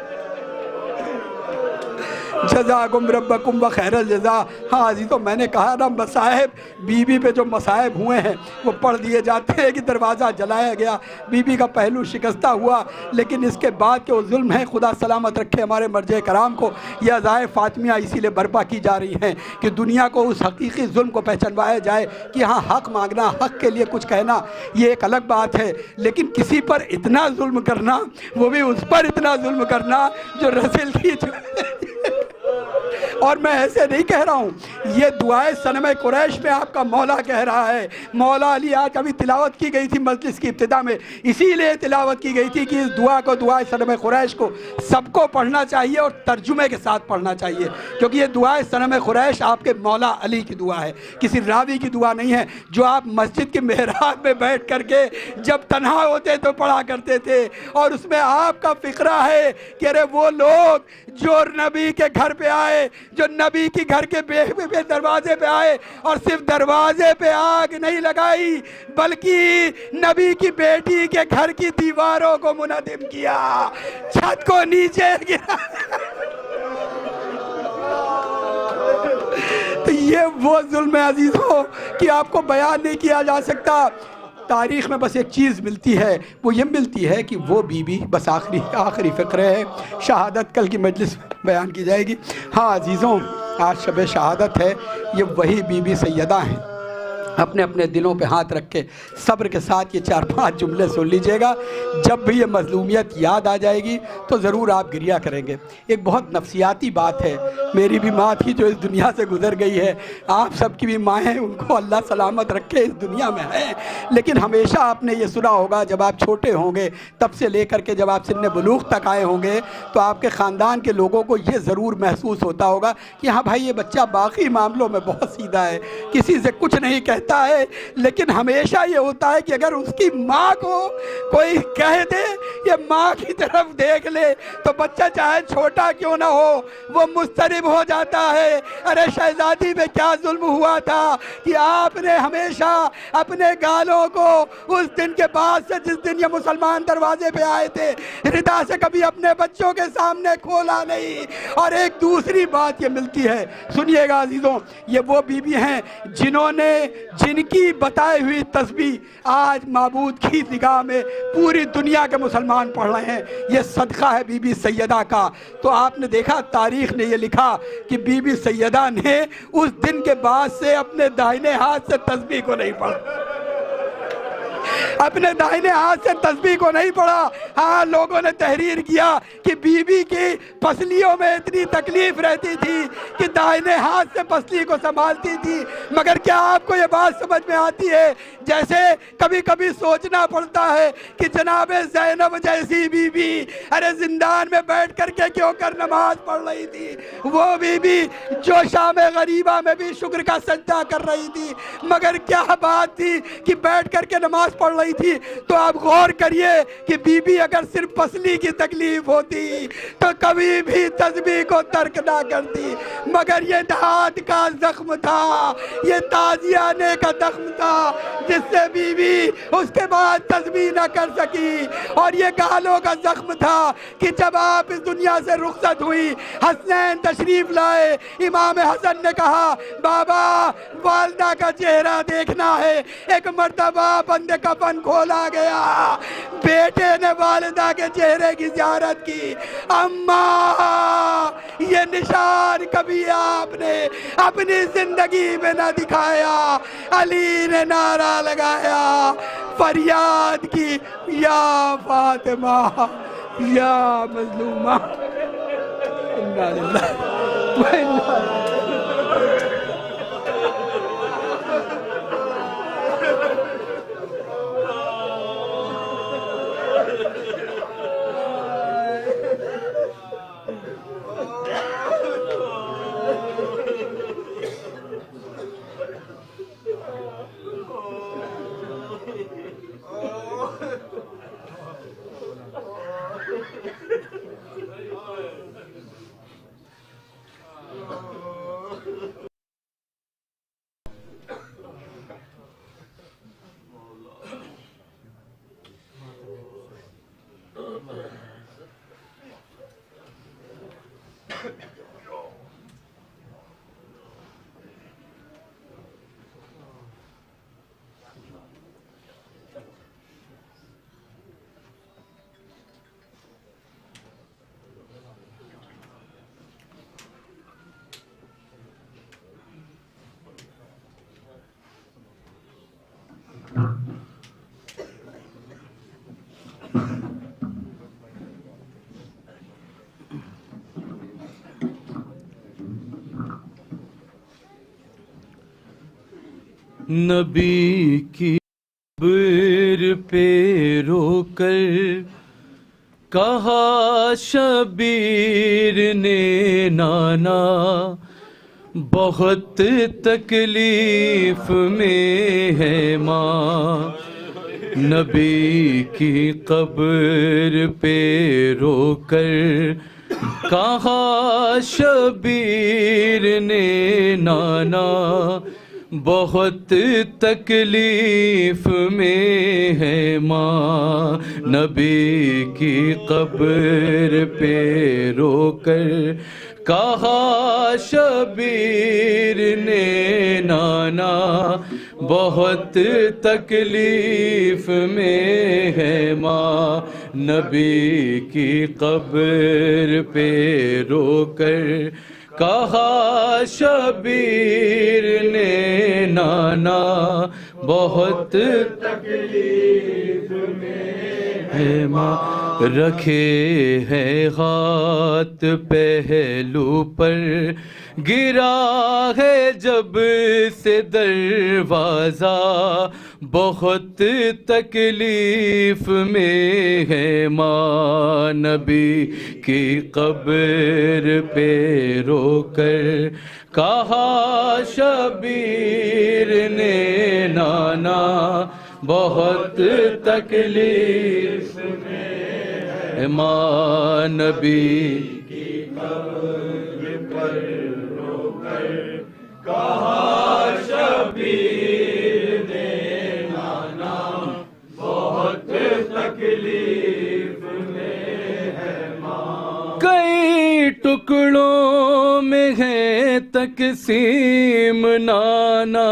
جزاکم ربکم بخیر الجزا. ہاں عزیزوں, میں نے کہا نا مصائب بی بی پہ جو مصائب ہوئے ہیں وہ پڑھ دیے جاتے ہیں. کہ دروازہ جلایا گیا, بی بی کا پہلو شکستہ ہوا, لیکن اس کے بعد کہ وہ ظلم ہے, خدا سلامت رکھے ہمارے مرجع کرام کو, یہ عزائے فاطمیہ اسی لیے برپا کی جا رہی ہیں کہ دنیا کو اس حقیقی ظلم کو پہچانوایا جائے کہ ہاں حق مانگنا, حق کے لیے کچھ کہنا یہ ایک الگ بات ہے, لیکن کسی پر اتنا ظلم کرنا, وہ بھی اس پر اتنا ظلم کرنا جو رسول کی. اور میں ایسے نہیں کہہ رہا ہوں, یہ دعائے صنم قریش میں آپ کا مولا کہہ رہا ہے. مولا علی آج ابھی تلاوت کی گئی تھی مجلس کی ابتدا میں, اسی لیے تلاوت کی گئی تھی کہ اس دعا کو, دعائے صنم قریش کو سب کو پڑھنا چاہیے اور ترجمے کے ساتھ پڑھنا چاہیے, کیونکہ یہ دعائے صنم قریش آپ کے مولا علی کی دعا ہے, کسی راوی کی دعا نہیں ہے, جو آپ مسجد کے محراب میں بیٹھ کر کے جب تنہا ہوتے تو پڑھا کرتے تھے. اور اس میں آپ کا فقرہ ہے کہ ارے وہ لوگ جو نبی کے گھر پہ آئے, جو نبی کی گھر کے بے دروازے پہ آئے اور صرف دروازے پہ آگ نہیں لگائی بلکہ نبی کی بیٹی کے گھر کی دیواروں کو منہدم کیا, چھت کو نیچے گرا. تو یہ وہ ظلم ہے عزیزوں کہ آپ کو بیان نہیں کیا جا سکتا. تاریخ میں بس ایک چیز ملتی ہے, وہ یہ ملتی ہے کہ وہ بی بی بس آخری فقرے ہے, شہادت کل کی مجلس میں بیان کی جائے گی. ہاں عزیزوں, آج شب شہادت ہے, یہ وہی بی بی سیدہ ہیں. اپنے اپنے دلوں پہ ہاتھ رکھ کے صبر کے ساتھ یہ 4-5 جملے سن لیجئے گا. جب بھی یہ مظلومیت یاد آ جائے گی تو ضرور آپ گریہ کریں گے. ایک بہت نفسیاتی بات ہے, میری بھی ماں تھی جو اس دنیا سے گزر گئی ہے, آپ سب کی بھی مائیں ہیں, ان کو اللہ سلامت رکھے, اس دنیا میں ہیں. لیکن ہمیشہ آپ نے یہ سنا ہوگا جب آپ چھوٹے ہوں گے, تب سے لے کر کے جب آپ سن بلوغ تک آئے ہوں گے, تو آپ کے خاندان کے لوگوں کو یہ ضرور محسوس ہوتا ہوگا کہ ہاں بھائی یہ بچہ باقی معاملوں میں بہت سیدھا ہے, کسی سے کچھ نہیں کہتا ہے. لیکن ہمیشہ یہ ہوتا ہے کہ اگر اس کی ماں کو کوئی کہہ دے, یہ ماں کی طرف دیکھ لے, تو بچہ چاہے چھوٹا کیوں نہ ہو وہ مضطرب ہو جاتا ہے. ارے شہزادی میں کیا ظلم ہوا تھا کہ آپ نے ہمیشہ اپنے گالوں کو اس دن کے بعد سے, جس دن یہ مسلمان دروازے پہ آئے تھے, ردا سے کبھی اپنے بچوں کے سامنے کھولا نہیں. اور ایک دوسری بات یہ ملتی ہے, سنیے گا عزیزوں, یہ وہ بی بی ہیں جنہوں نے, جن کی بتائی ہوئی تسبیح آج معبود کی نگاہ میں پوری دنیا کے مسلمان پڑھ رہے ہیں. یہ صدقہ ہے بی بی سیدہ کا. تو آپ نے دیکھا تاریخ نے یہ لکھا کہ بی بی سیدہ نے اس دن کے بعد سے اپنے داہنے ہاتھ سے تسبیح کو نہیں پڑھا, اپنے داہنے ہاتھ سے تسبیح کو نہیں پڑھا. ہاں لوگوں نے تحریر کیا کہ بی بی کی پسلیوں میں اتنی تکلیف رہتی تھی کہ داہنے ہاتھ سے پسلی کو سنبھالتی تھی. مگر کیا آپ کو یہ بات سمجھ میں آتی ہے, جیسے کبھی کبھی سوچنا پڑتا ہے کہ جناب زینب جیسی بی بی ارے زندان میں بیٹھ کر کے کیوں کر نماز پڑھ رہی تھی, وہ بی بی جو شام غریبہ میں بھی شکر کا سجدہ کر رہی تھی. مگر کیا بات تھی کہ بیٹھ کر کے نماز پڑھ رہی تھی. تو آپ غور کریے کہ بی بی اگر صرف پسلی کی تکلیف ہوتی تو کبھی بھی تسبیح کو ترک نہ کرتی. مگر یہ ہاتھ کا زخم تھا, یہ تازیانے کا زخم تھا, جس سے بی بی اس کے بعد تسبیح نہ کر سکی. اور یہ گالوں کا زخم تھا کہ جب آپ اس دنیا سے رخصت ہوئی, حسنین تشریف لائے, امام حسن نے کہا بابا والدہ کا چہرہ دیکھنا ہے. ایک مرتبہ بند کفن کھولا گیا, بیٹے نے والدہ کے چہرے کی زیارت کی. اماں یہ نشان کبھی آپ نے اپنی زندگی میں نہ دکھایا. علی نے نعرہ لگایا, فریاد کی, یا فاطمہ یا مظلومہ. انا للہ. نبی کی قبر پہ رو کر کہا شبیر نے نانا بہت تکلیف میں ہے ماں. نبی کی قبر پہ رو کر کہا شبیر نے نانا بہت تکلیف میں ہے ماں. نبی کی قبر پہ رو کر کہا شبیر نے نانا بہت تکلیف میں ہے ماں. نبی کی قبر پہ رو کر کہا شبیر نے نانا بہت تکلیف میں ہے ماں. رکھے ہے ہاتھ پہلو پر گرا ہے جب سے دروازہ بہت تکلیف میں ہے ماں. نبی کی قبر پہ رو کر کہا شبیر نے نانا بہت تکلیف میں ہے ماں. نبی کی قبر پر رو کر کہا شبیر نے نانا بہت تکلیف میں ہے ماں. کئی ٹکڑوں میں ہے تقسیم نانا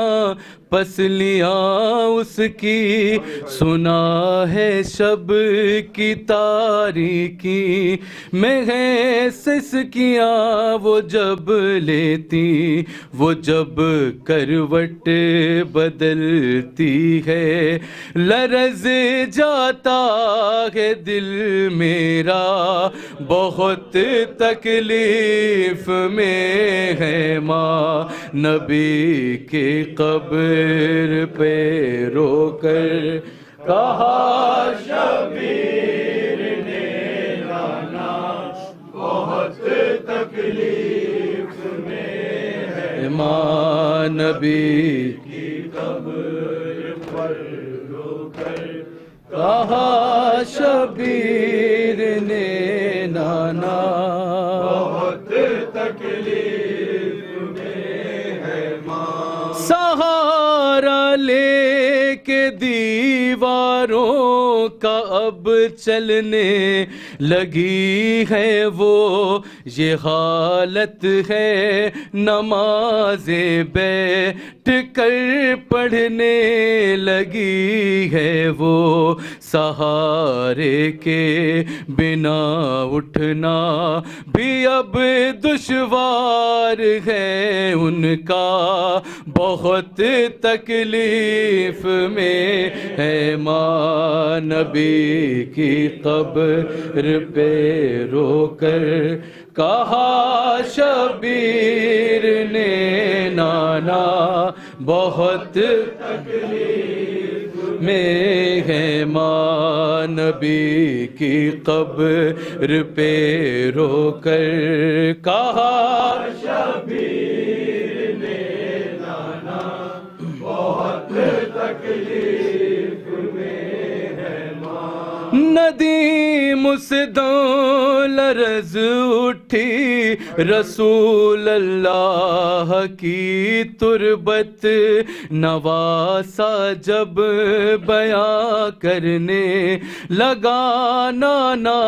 پسلیاں اس کی سنا ہے شب کی تاریکی میں ہے سسکیاں وہ جب لیتی وہ جب کروٹ بدلتی ہے لرز جاتا ہے دل میرا بہت تکلیف میں ہے ماں. نبی کی قبر پہ رو کر کہا شبیر نے نانا بہت تکلیف میں ہے ماں. نبی کی قبر پر رو کر کہا شبیر نے نانا بہت تکلیف میں ہے ماں. سہارا لے کے دیواروں کا اب چلنے لگی ہے وہ یہ حالت ہے نمازیں بیٹھ کر پڑھنے لگی ہے وہ سہارے کے بنا اٹھنا بھی اب دشوار ہے ان کا بہت تکلیف میں ہے ماں. نبی کی قبر پہ رو کر کہا شبیر نے نانا بہت تکلیف میں ہے ماں. نبی کی قبر پہ رو کر کہا شبیر نے نانا بہت تکلیف میں ہے ماں. ندیم سے دوں لرز اٹھی رسول اللہ کی تربت نواسا جب بیاں کرنے لگا نانا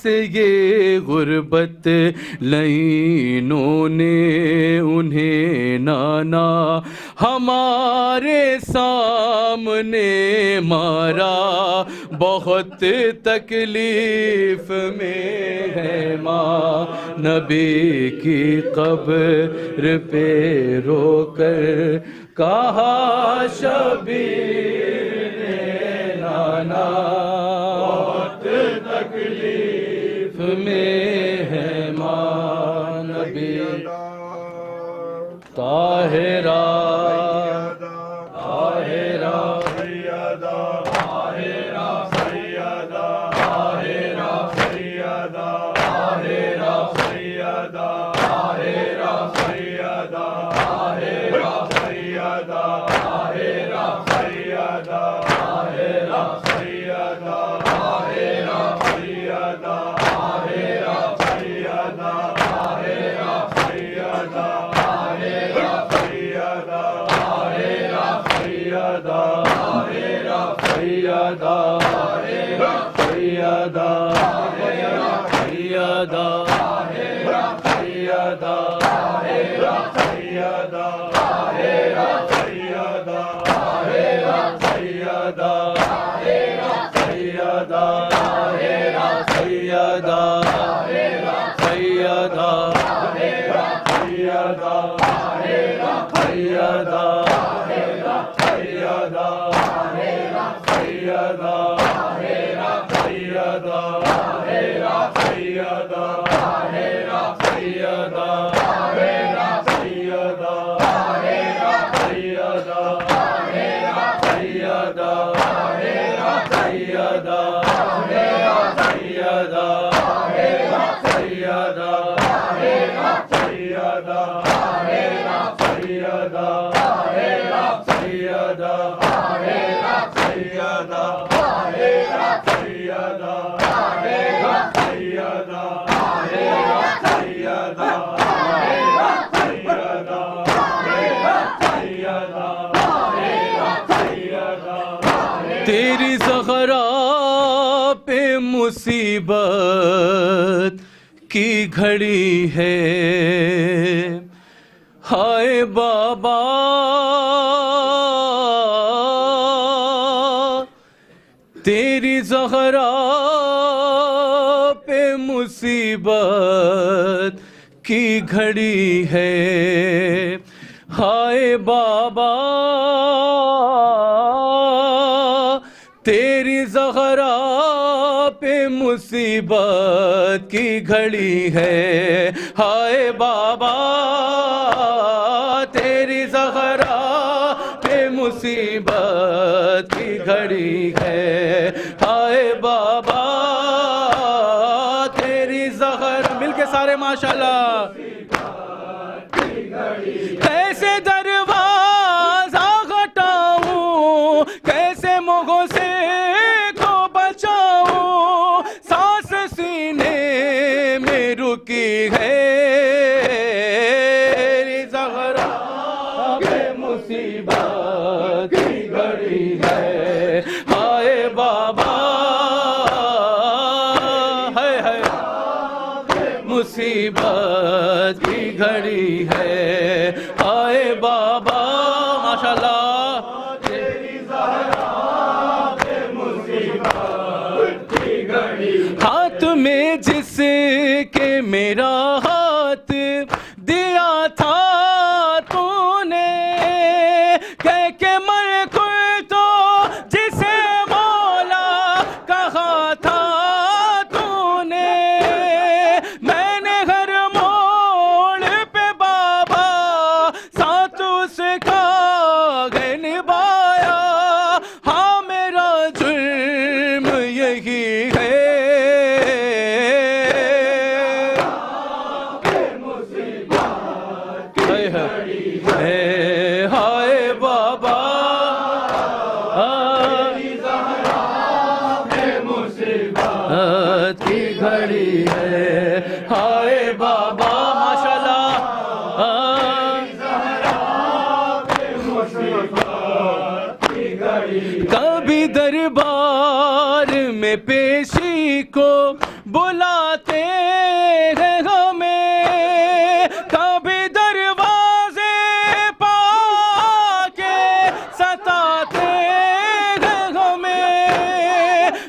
سے یہ غربت لعینوں نے انہیں نانا ہمارے سامنے مارا بہت تکلیف میں ہے ماں. نبی کی قبر پہ رو کر کہا شبیر نے نانا بہت تکلیف میں ہے ماں. نبی طاہرہ تیری زہرا پہ مصیبت کی گھڑی ہے، ہائے بابا تیری زہرا پہ مصیبت کی گھڑی ہے، ہائے بابا تیری زہرا پہ مصیبت کی گھڑی ہے، ہائے بابا تیری زہرا پہ مصیبت کی گھڑی ہے، ہائے بابا تیری زہرا، مل کے سارے ماشاءاللہ، کیسے دروازہ ہٹاؤں، کیسے مغوں سے کو بچاؤں، سانس سینے میں رکی ہے، زہرا پہ مصیبت کی گھڑی ہے، ہائے بابا مصیبت کی گھڑی ہے، ہائے بابا ماشاءاللہ تیری زہرا پہ مصیبت کی گھڑی، ہاتھ میں جس کے میرا ہاتھ دیا تھا تو نے، کہہ کے مر کوئی تو جسے مولا کہا تھا تو نے، میں نے ہر موڑ پہ بابا ساتھ اس کا گئے نبھایا، ہاں میرا جرم یہی ہے، ہائے بابا مصیبت کی گھڑی ہے، ہائے بابا ماشاءاللہ کبھی دربار میں پیشی کو بلاتے ہیں ہمیں، کبھی دروازے پا کے ستاتے ہیں ہمیں،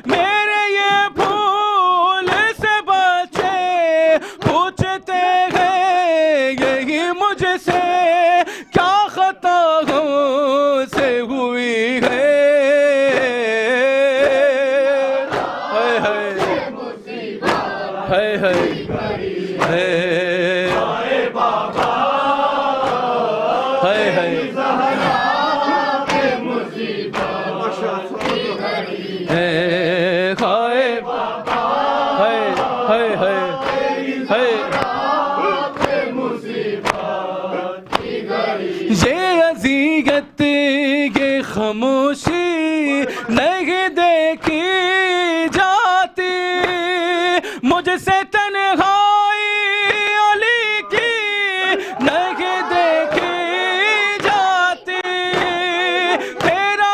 میرے یہ پھول سے بچے پوچھتے ہیں یہی مجھ سے، کیا خطا ہم سے ہوئی ہے، یہ اذیت یہ خاموشی نہیں دیکھی جاتی، مجھ سے تنہائی علی کی نہیں دیکھی جاتی، تیرا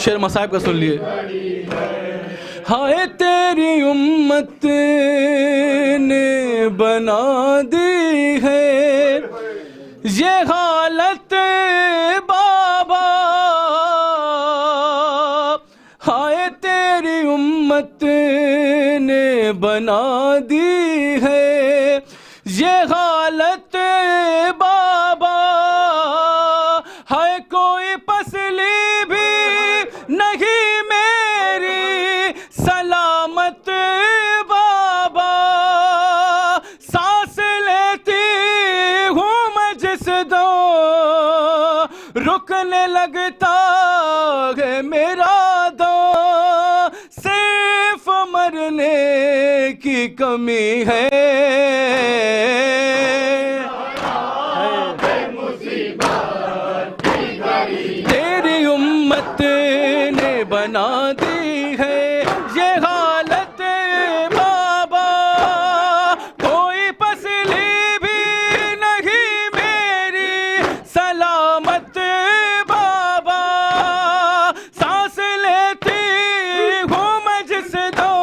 شعر مصائب کا سن لیے. ہائے تیری امت نے بنا دی ہے یہ حالت بابا، ہائے تیری امت نے بنا دی ہے یہ حالت بابا. ہائے کوئی پسلی بھی نہیں میری سلامت بابا، سانس لیتی ہوں میں جس دم رکنے لگتا ہے میرا دم، صرف مرنے کی کمی ہے. تیری امت نے بنا دی ہے یہ حالت بابا، کوئی پسلی بھی نہیں میری سلامت بابا، سانس لیتی ہوں میں جس دو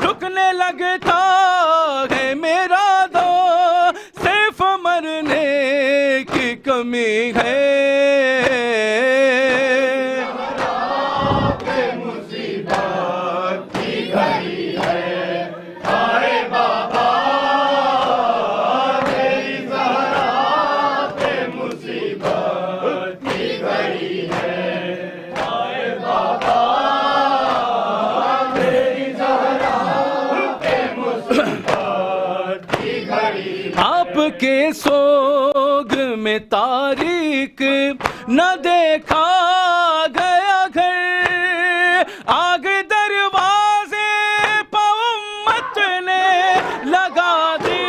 رکنے لگتا ہے میرا دو، صرف مرنے کی کمی ہے. آپ کے سوگ میں تاریک نہ دیکھا گیا گھر، آگ دروازے پہ امت نے لگا دی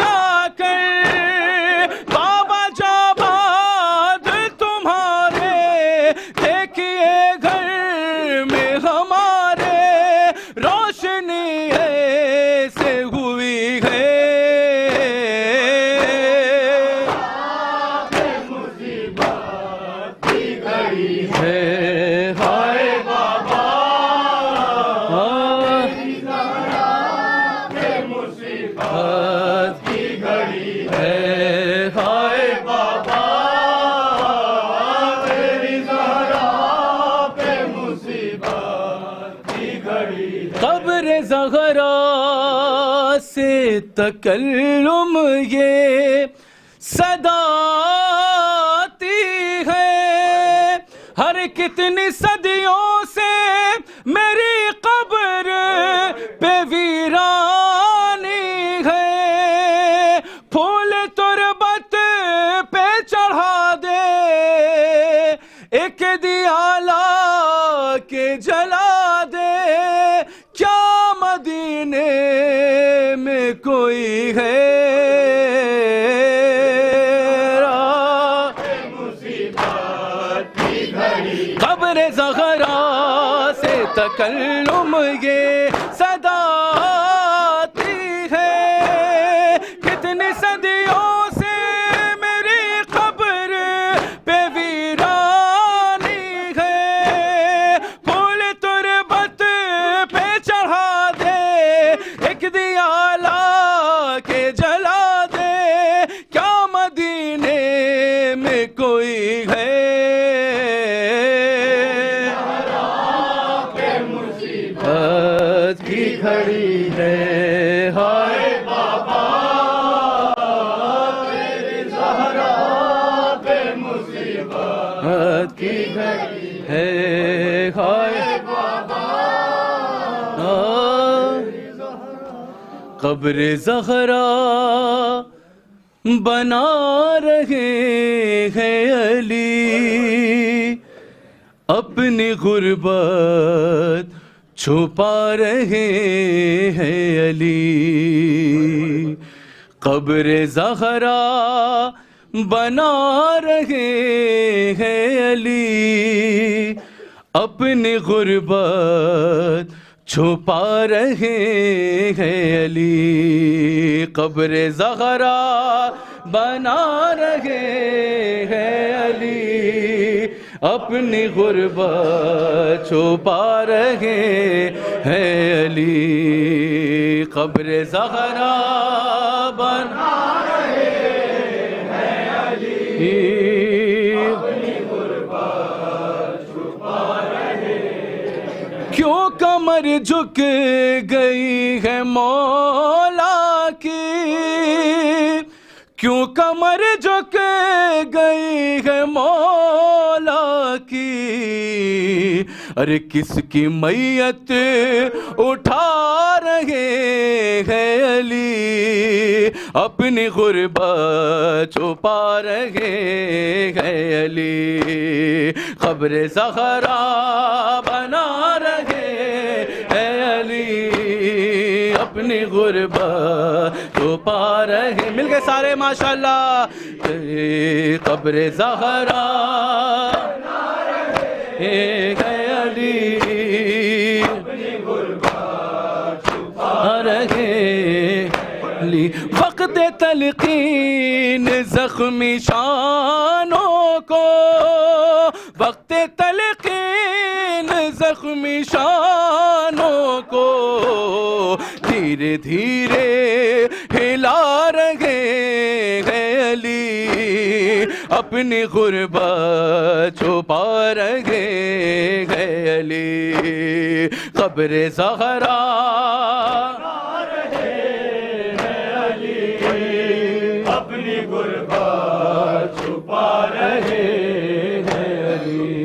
آ کر. بابا جاباد تمہارے دیکھیے گھر میں ہمارے روشنی ایسے ہوئی ہے. قبر زہرا سے تکلم یہ صدا آتی ہے، ہر کتنی صدیوں سے میری قبر پہ ویرانی ہے. پھول تربت پہ چڑھا دے ایک دیا لا کے جلا دے، کیا مدینے میں کوئی ہے. قبر زہرا سے تکلم یہ صدا آتی ہے، کتنی صدیوں سے میری قبر پہ ویرانی ہے. پھول تربت پہ چڑھا دے ایک دیا لا کے جلا دے، کیا مدینے میں کوئی ہے. کی گھڑی ہے ہائے بابا تیری زہرا پہ مصیبت کی گھڑی ہے ہائے بابا. قبر زہرا بنا رہے ہیں علی اپنی غربت چھپا رہے ہیں علی. قبر زہرا بنا رہے ہیں علی اپنی غربت چھپا رہے ہیں علی. قبر زہرا بنا رہے ہیں علی اپنی غربت چھپا رہے ہیں علی قبر زہرا بنا رہے ہیں علی اپنی غربت چھپا رہے کیوں کمر جھک گئی ہے مولا کی کیوں کمر جھک گئی ہے مولا کی ارے کس کی میت اٹھا رہے ہیں علی اپنی غربت چھپا رہے ہیں علی قبر زہرا بنا رہے ہیں علی اپنی غربت چھپا رہے مل گئے سارے ماشاءاللہ قبر زہرا بنا رہے ہیں علی اپنی غربت چھپا رہے علی وقت تلقین زخمی شانوں کو وقت تلقین زخمی شانوں کو دھیرے دھیرے ہلا رہے ہیں علی اپنی غربت چھپا رہے ہیں علی قبر زہرا اپنی غربت چھپا رہے ہیں علی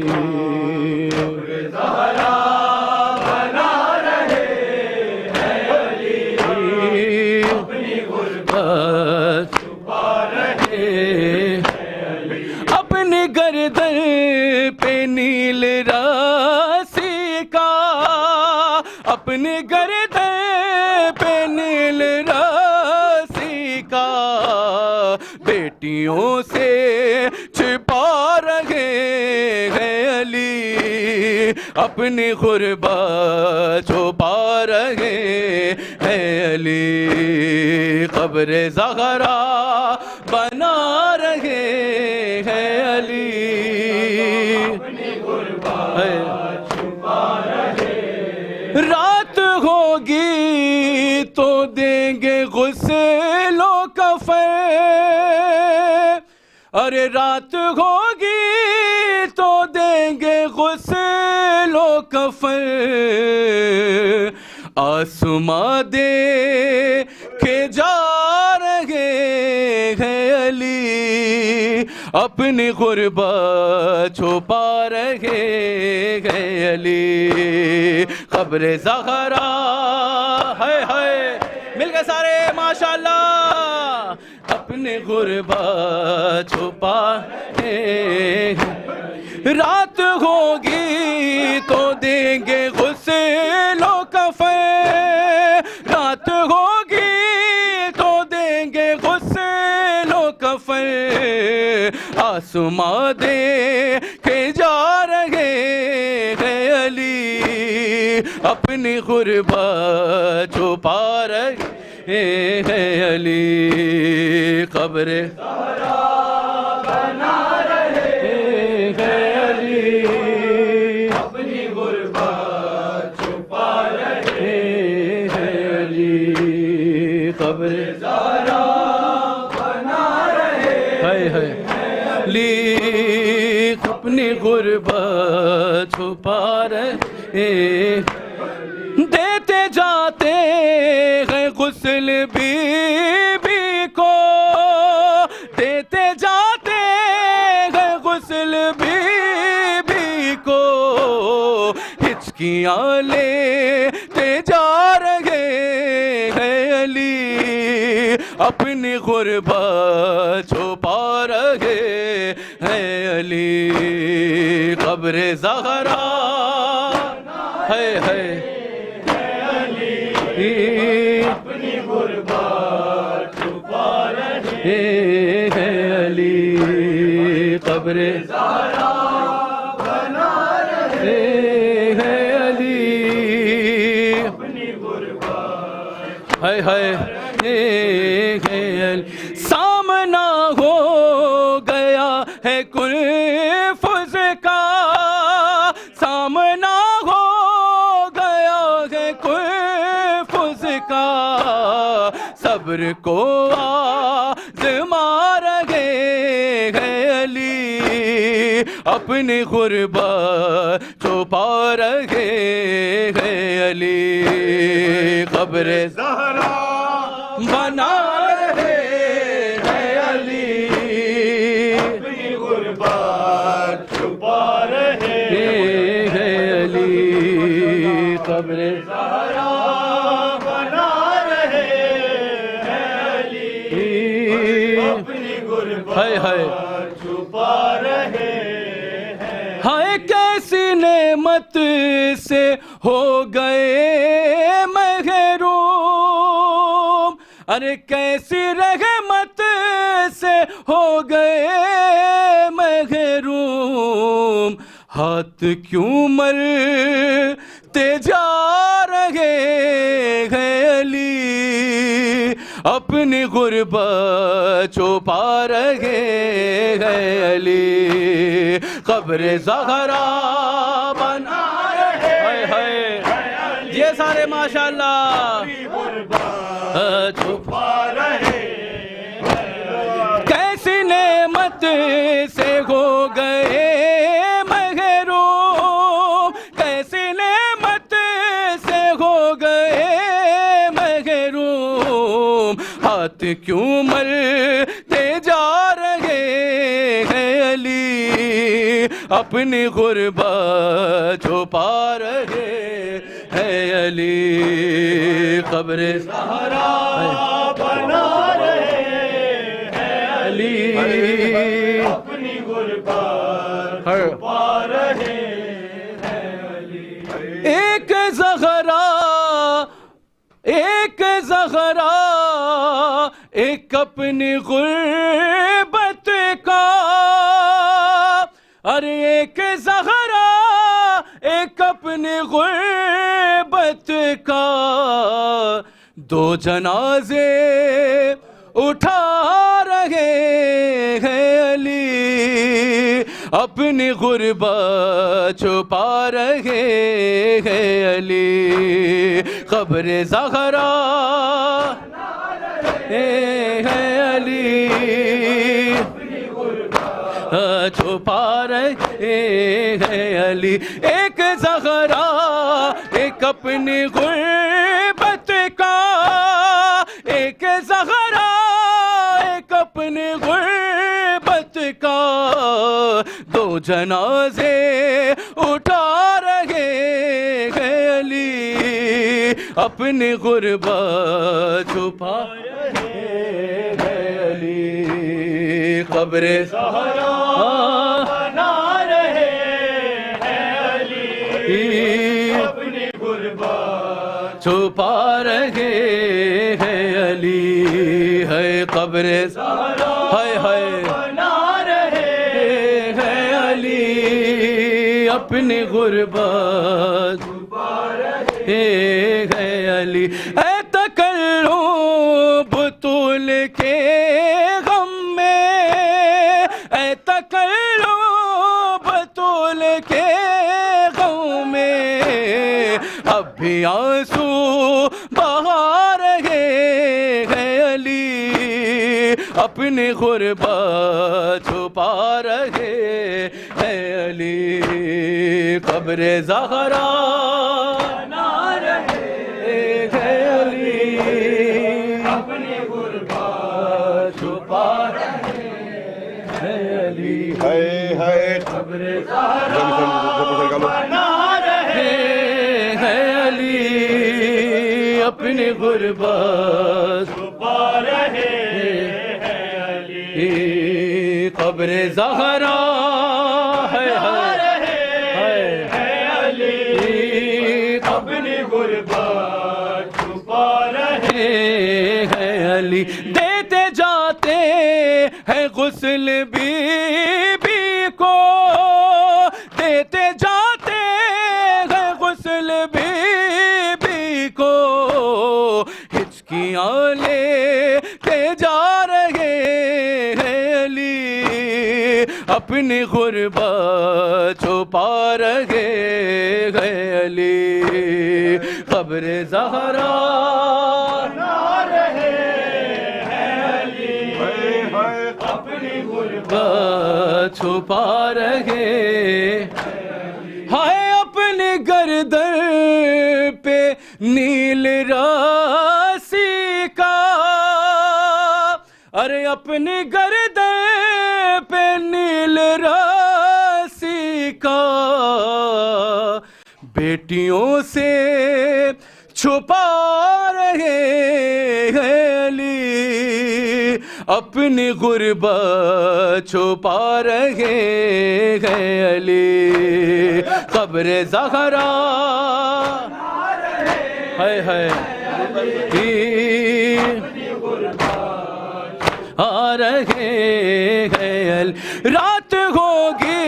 قبر زہرا بنا رہے ہیں علی اپنی غربت چھپا رہے ہیں علی اپنی گردن پہ نیل راسی کا اپنی گردن پہ نیل راسی کا بیٹیوں سے چھپا رہے ہیں علی اپنی غربت چھپا رہے ہیں علی قبر زہرا بنا رہے ہیں علی اپنی غربت چھپا رہے رات ہوگی تو دیں گے غسل و کفن ارے رات ہوگی تو دیں گے غسل و کفن آسماں دے کے جا رہے ہیں علی اپنی غربت چھپا رہے ہیں علی قبر زہرا ہے مل گئے سارے ماشاءاللہ اپنی غربت چھپا رات ہوگی تو دیں گے غسل و کفن رات ہوگی تو دیں گے غسل و کفن آسماں دے کے جا رہے ہیں علی اپنی غربت چھپا رہے ہیں علی قبر زہرا بنا رہے ہیں علی اپنی غربت چھپا رہے ہیں علی قبر زہرا بنا رہے ہیں علی اپنی غربت چھپا رہے دیتے جاتے ہیں غسل بی بی کو دیتے جاتے ہیں غسل بی بی کو ہچکیاں لیتے جا رہے ہیں علی اپنی غربت چھپا رہے ہیں علی قبر زہرا ہے اپنی غربت چھپا رہے ہیں علی قبر زہرا بنا رہے ہیں علی اپنی غربت ہے سامنا ہو گیا ہے کل فض کا قبر کو آزما رہے ہیں علی، اپنی غربت چھپا رہے ہیں علی، قبر زہرا بنا رہے ہیں علی، اپنی غربت چھپا رہے ہیں علی، قبر زہرا بنا رہے ہیں علی، اپنی غربت چھپا رہے ہیں۔ ہائے کیسی نعمت سے ہو گئے محروم، ارے کیسی رحمت سے ہو گئے محروم، ہاتھ کیوں ملتے جا رہے ہیں علی، اپنی غربت چھپا رہے ہیں علی، قبر زہرا بنا رہے ہیں، یہ سارے ماشاءاللہ چھپا رہے ہیں، کیسی نعمت سے ہو گئے محروم، کیسی نعمت سے ہو گئے محروم، ہاتھ کیوں ملتے جا رہے ہیں علی، اپنی غربت چھپا رہے ہیں علی، قبر زہرا بنا رہے ہیں علی، اپنی غربت چھپا رہے ہیں علی، ایک زہرا ایک زہرا ایک اپنی غربت کا، ارے ایک زہرا ایک اپنی غربت کا، دو جنازے اٹھا رہے ہیں علی، اپنی غربت چھپا رہے ہیں علی، قبر زہرا ہے علی، چھپا رہے ہیں علی، ایک زہرا ایک اپنی غربت کا، ایک زہرا ایک اپنی غربت کا، دو جنازے اٹھا رہے ہیں علی، اپنی غربت چھپا رہے ہیں علی، قبر زہرا بنا رہے ہیں علی، اپنی غربت چھپا رہے ہیں علی، ہے قبر زہرا بنا رہے ہیں علی، اپنی غربت چھپا رہے ہیں علی، اے تکلم بطول کے غم میں، اے تکلم بطول کے غم میں، اب بھی آنسو بہا رہے ہیں علی، اپنی غربت چھپا رہے ہیں علی، قبر زہرا بنا رہے ہیں علی، اپنی غربت چھپا رہے ہیں علی، قبر زہرا بنا رہے ہیں علی، اپنی غربت چھپا رہے ہیں علی، قبر زہرا ہے علی، اپنی غربت چھپا رہے ہیں علی، دیتے جاتے ہیں غسل بی بی کو، دیتے جاتے ہیں غسل بی بی کو، ہچکیاں لیتے جا رہے ہیں علی، اپنی غربت چھپا رہے ہیں علی، قبر زہرا بنا رہے چھپا رہے ہائے اپنے گردن پہ نیل راسی کا ارے اپنے گردن پہ نیل راسی کا بیٹیوں سے چھپا رہے ہیں علی اپنی غربت چھپا رہے ہیں علی قبر زہرا ہائے ہائے آ رہے ہیں علی رات ہوگی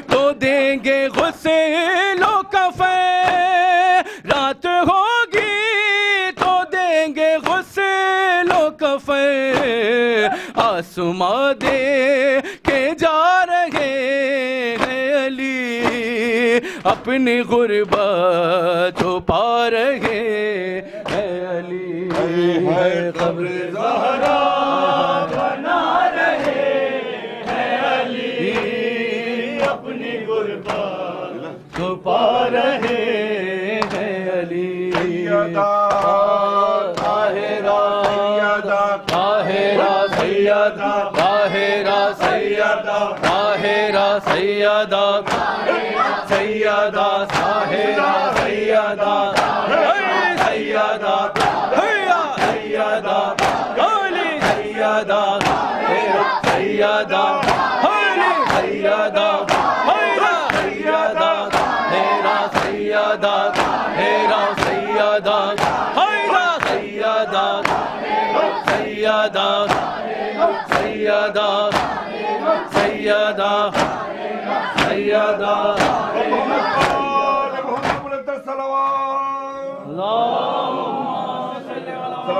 تو دیں گے غسل و کفن رات ہوگی تو دیں گے غسل و کفن آسماں دے کے جا رہے ہیں علی اپنی غربت چھپا رہے ہیں علی قبر زہرا بنا رہے ہیں علی اپنی غربت چھپا رہے ہیں علی طاہرہ طاہرہ سیدہ طاہرہ سیدہ طاہرہ سیدہ سیدہ طاہرہ سیدہ سیدہ سیدہ علی سیدہ سیدہ علی سیدہ سیدہ میرا سیدہ میرا سیدہ سیدہ سیدہ سیدہ سیدہ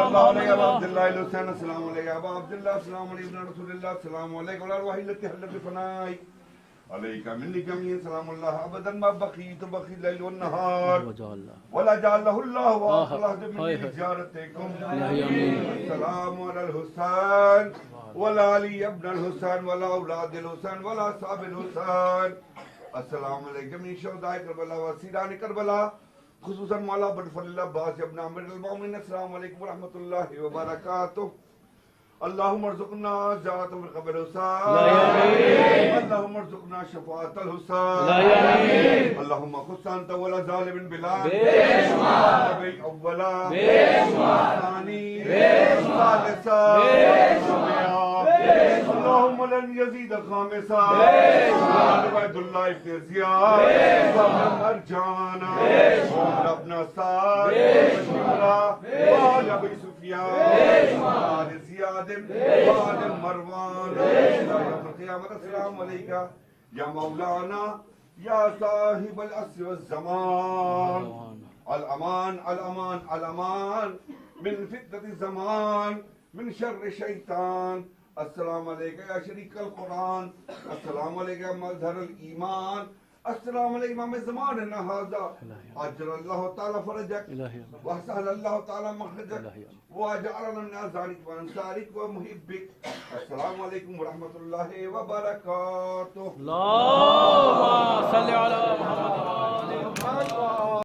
السلام علیکم عبداللہ السلام علیکم رسول اللہ السلام علیکم ورحمۃ اللہ فنائی علیکہ منی جميعا سلام اللہ ابدا ما بقیت بقی اللیل والنہار ولا جعلہ اللہ واخلہ من زیارتکم السلام علی الحسین ولا علی ابن الحسین ولا اولاد الحسین ولا صحاب الحسین السلام علیکم من شہداء کربلا واسیران کربلا خصوصاً مولا بطفل اللہ عباس ابن عامر المومن السلام علیکم ورحمۃ اللہ وبرکاتہ اللہم ارزقنا زیارت قبر حسین اللہم ارزقنا شفاعت الحسین اللہم خص انت ولا ظالم بلا نبی اولا ثانی ثالثا اللہم لن یزید خامسا عبید اللہ ابن زیاد ارجانا ابن سعد وآل ابی سفیان وآل زیاد وآل مروان قیامت السلام علیکہ یا مولانا یا صاحب العصر والزمان الامان الامان الامان من فتنة الزمان من شر شیطان السلام علیکم یا شریک القرآن السلام علیکم مظہر الایمان السلام علیکم امام زماننا هذا اجر اللہ تعالی فرجک وسهل اللہ تعالی مخرجک وجعلنا من ذلك وانصارك ومحبك السلام علیکم ورحمۃ اللہ وبرکاتہ. اللهم صل علی محمد.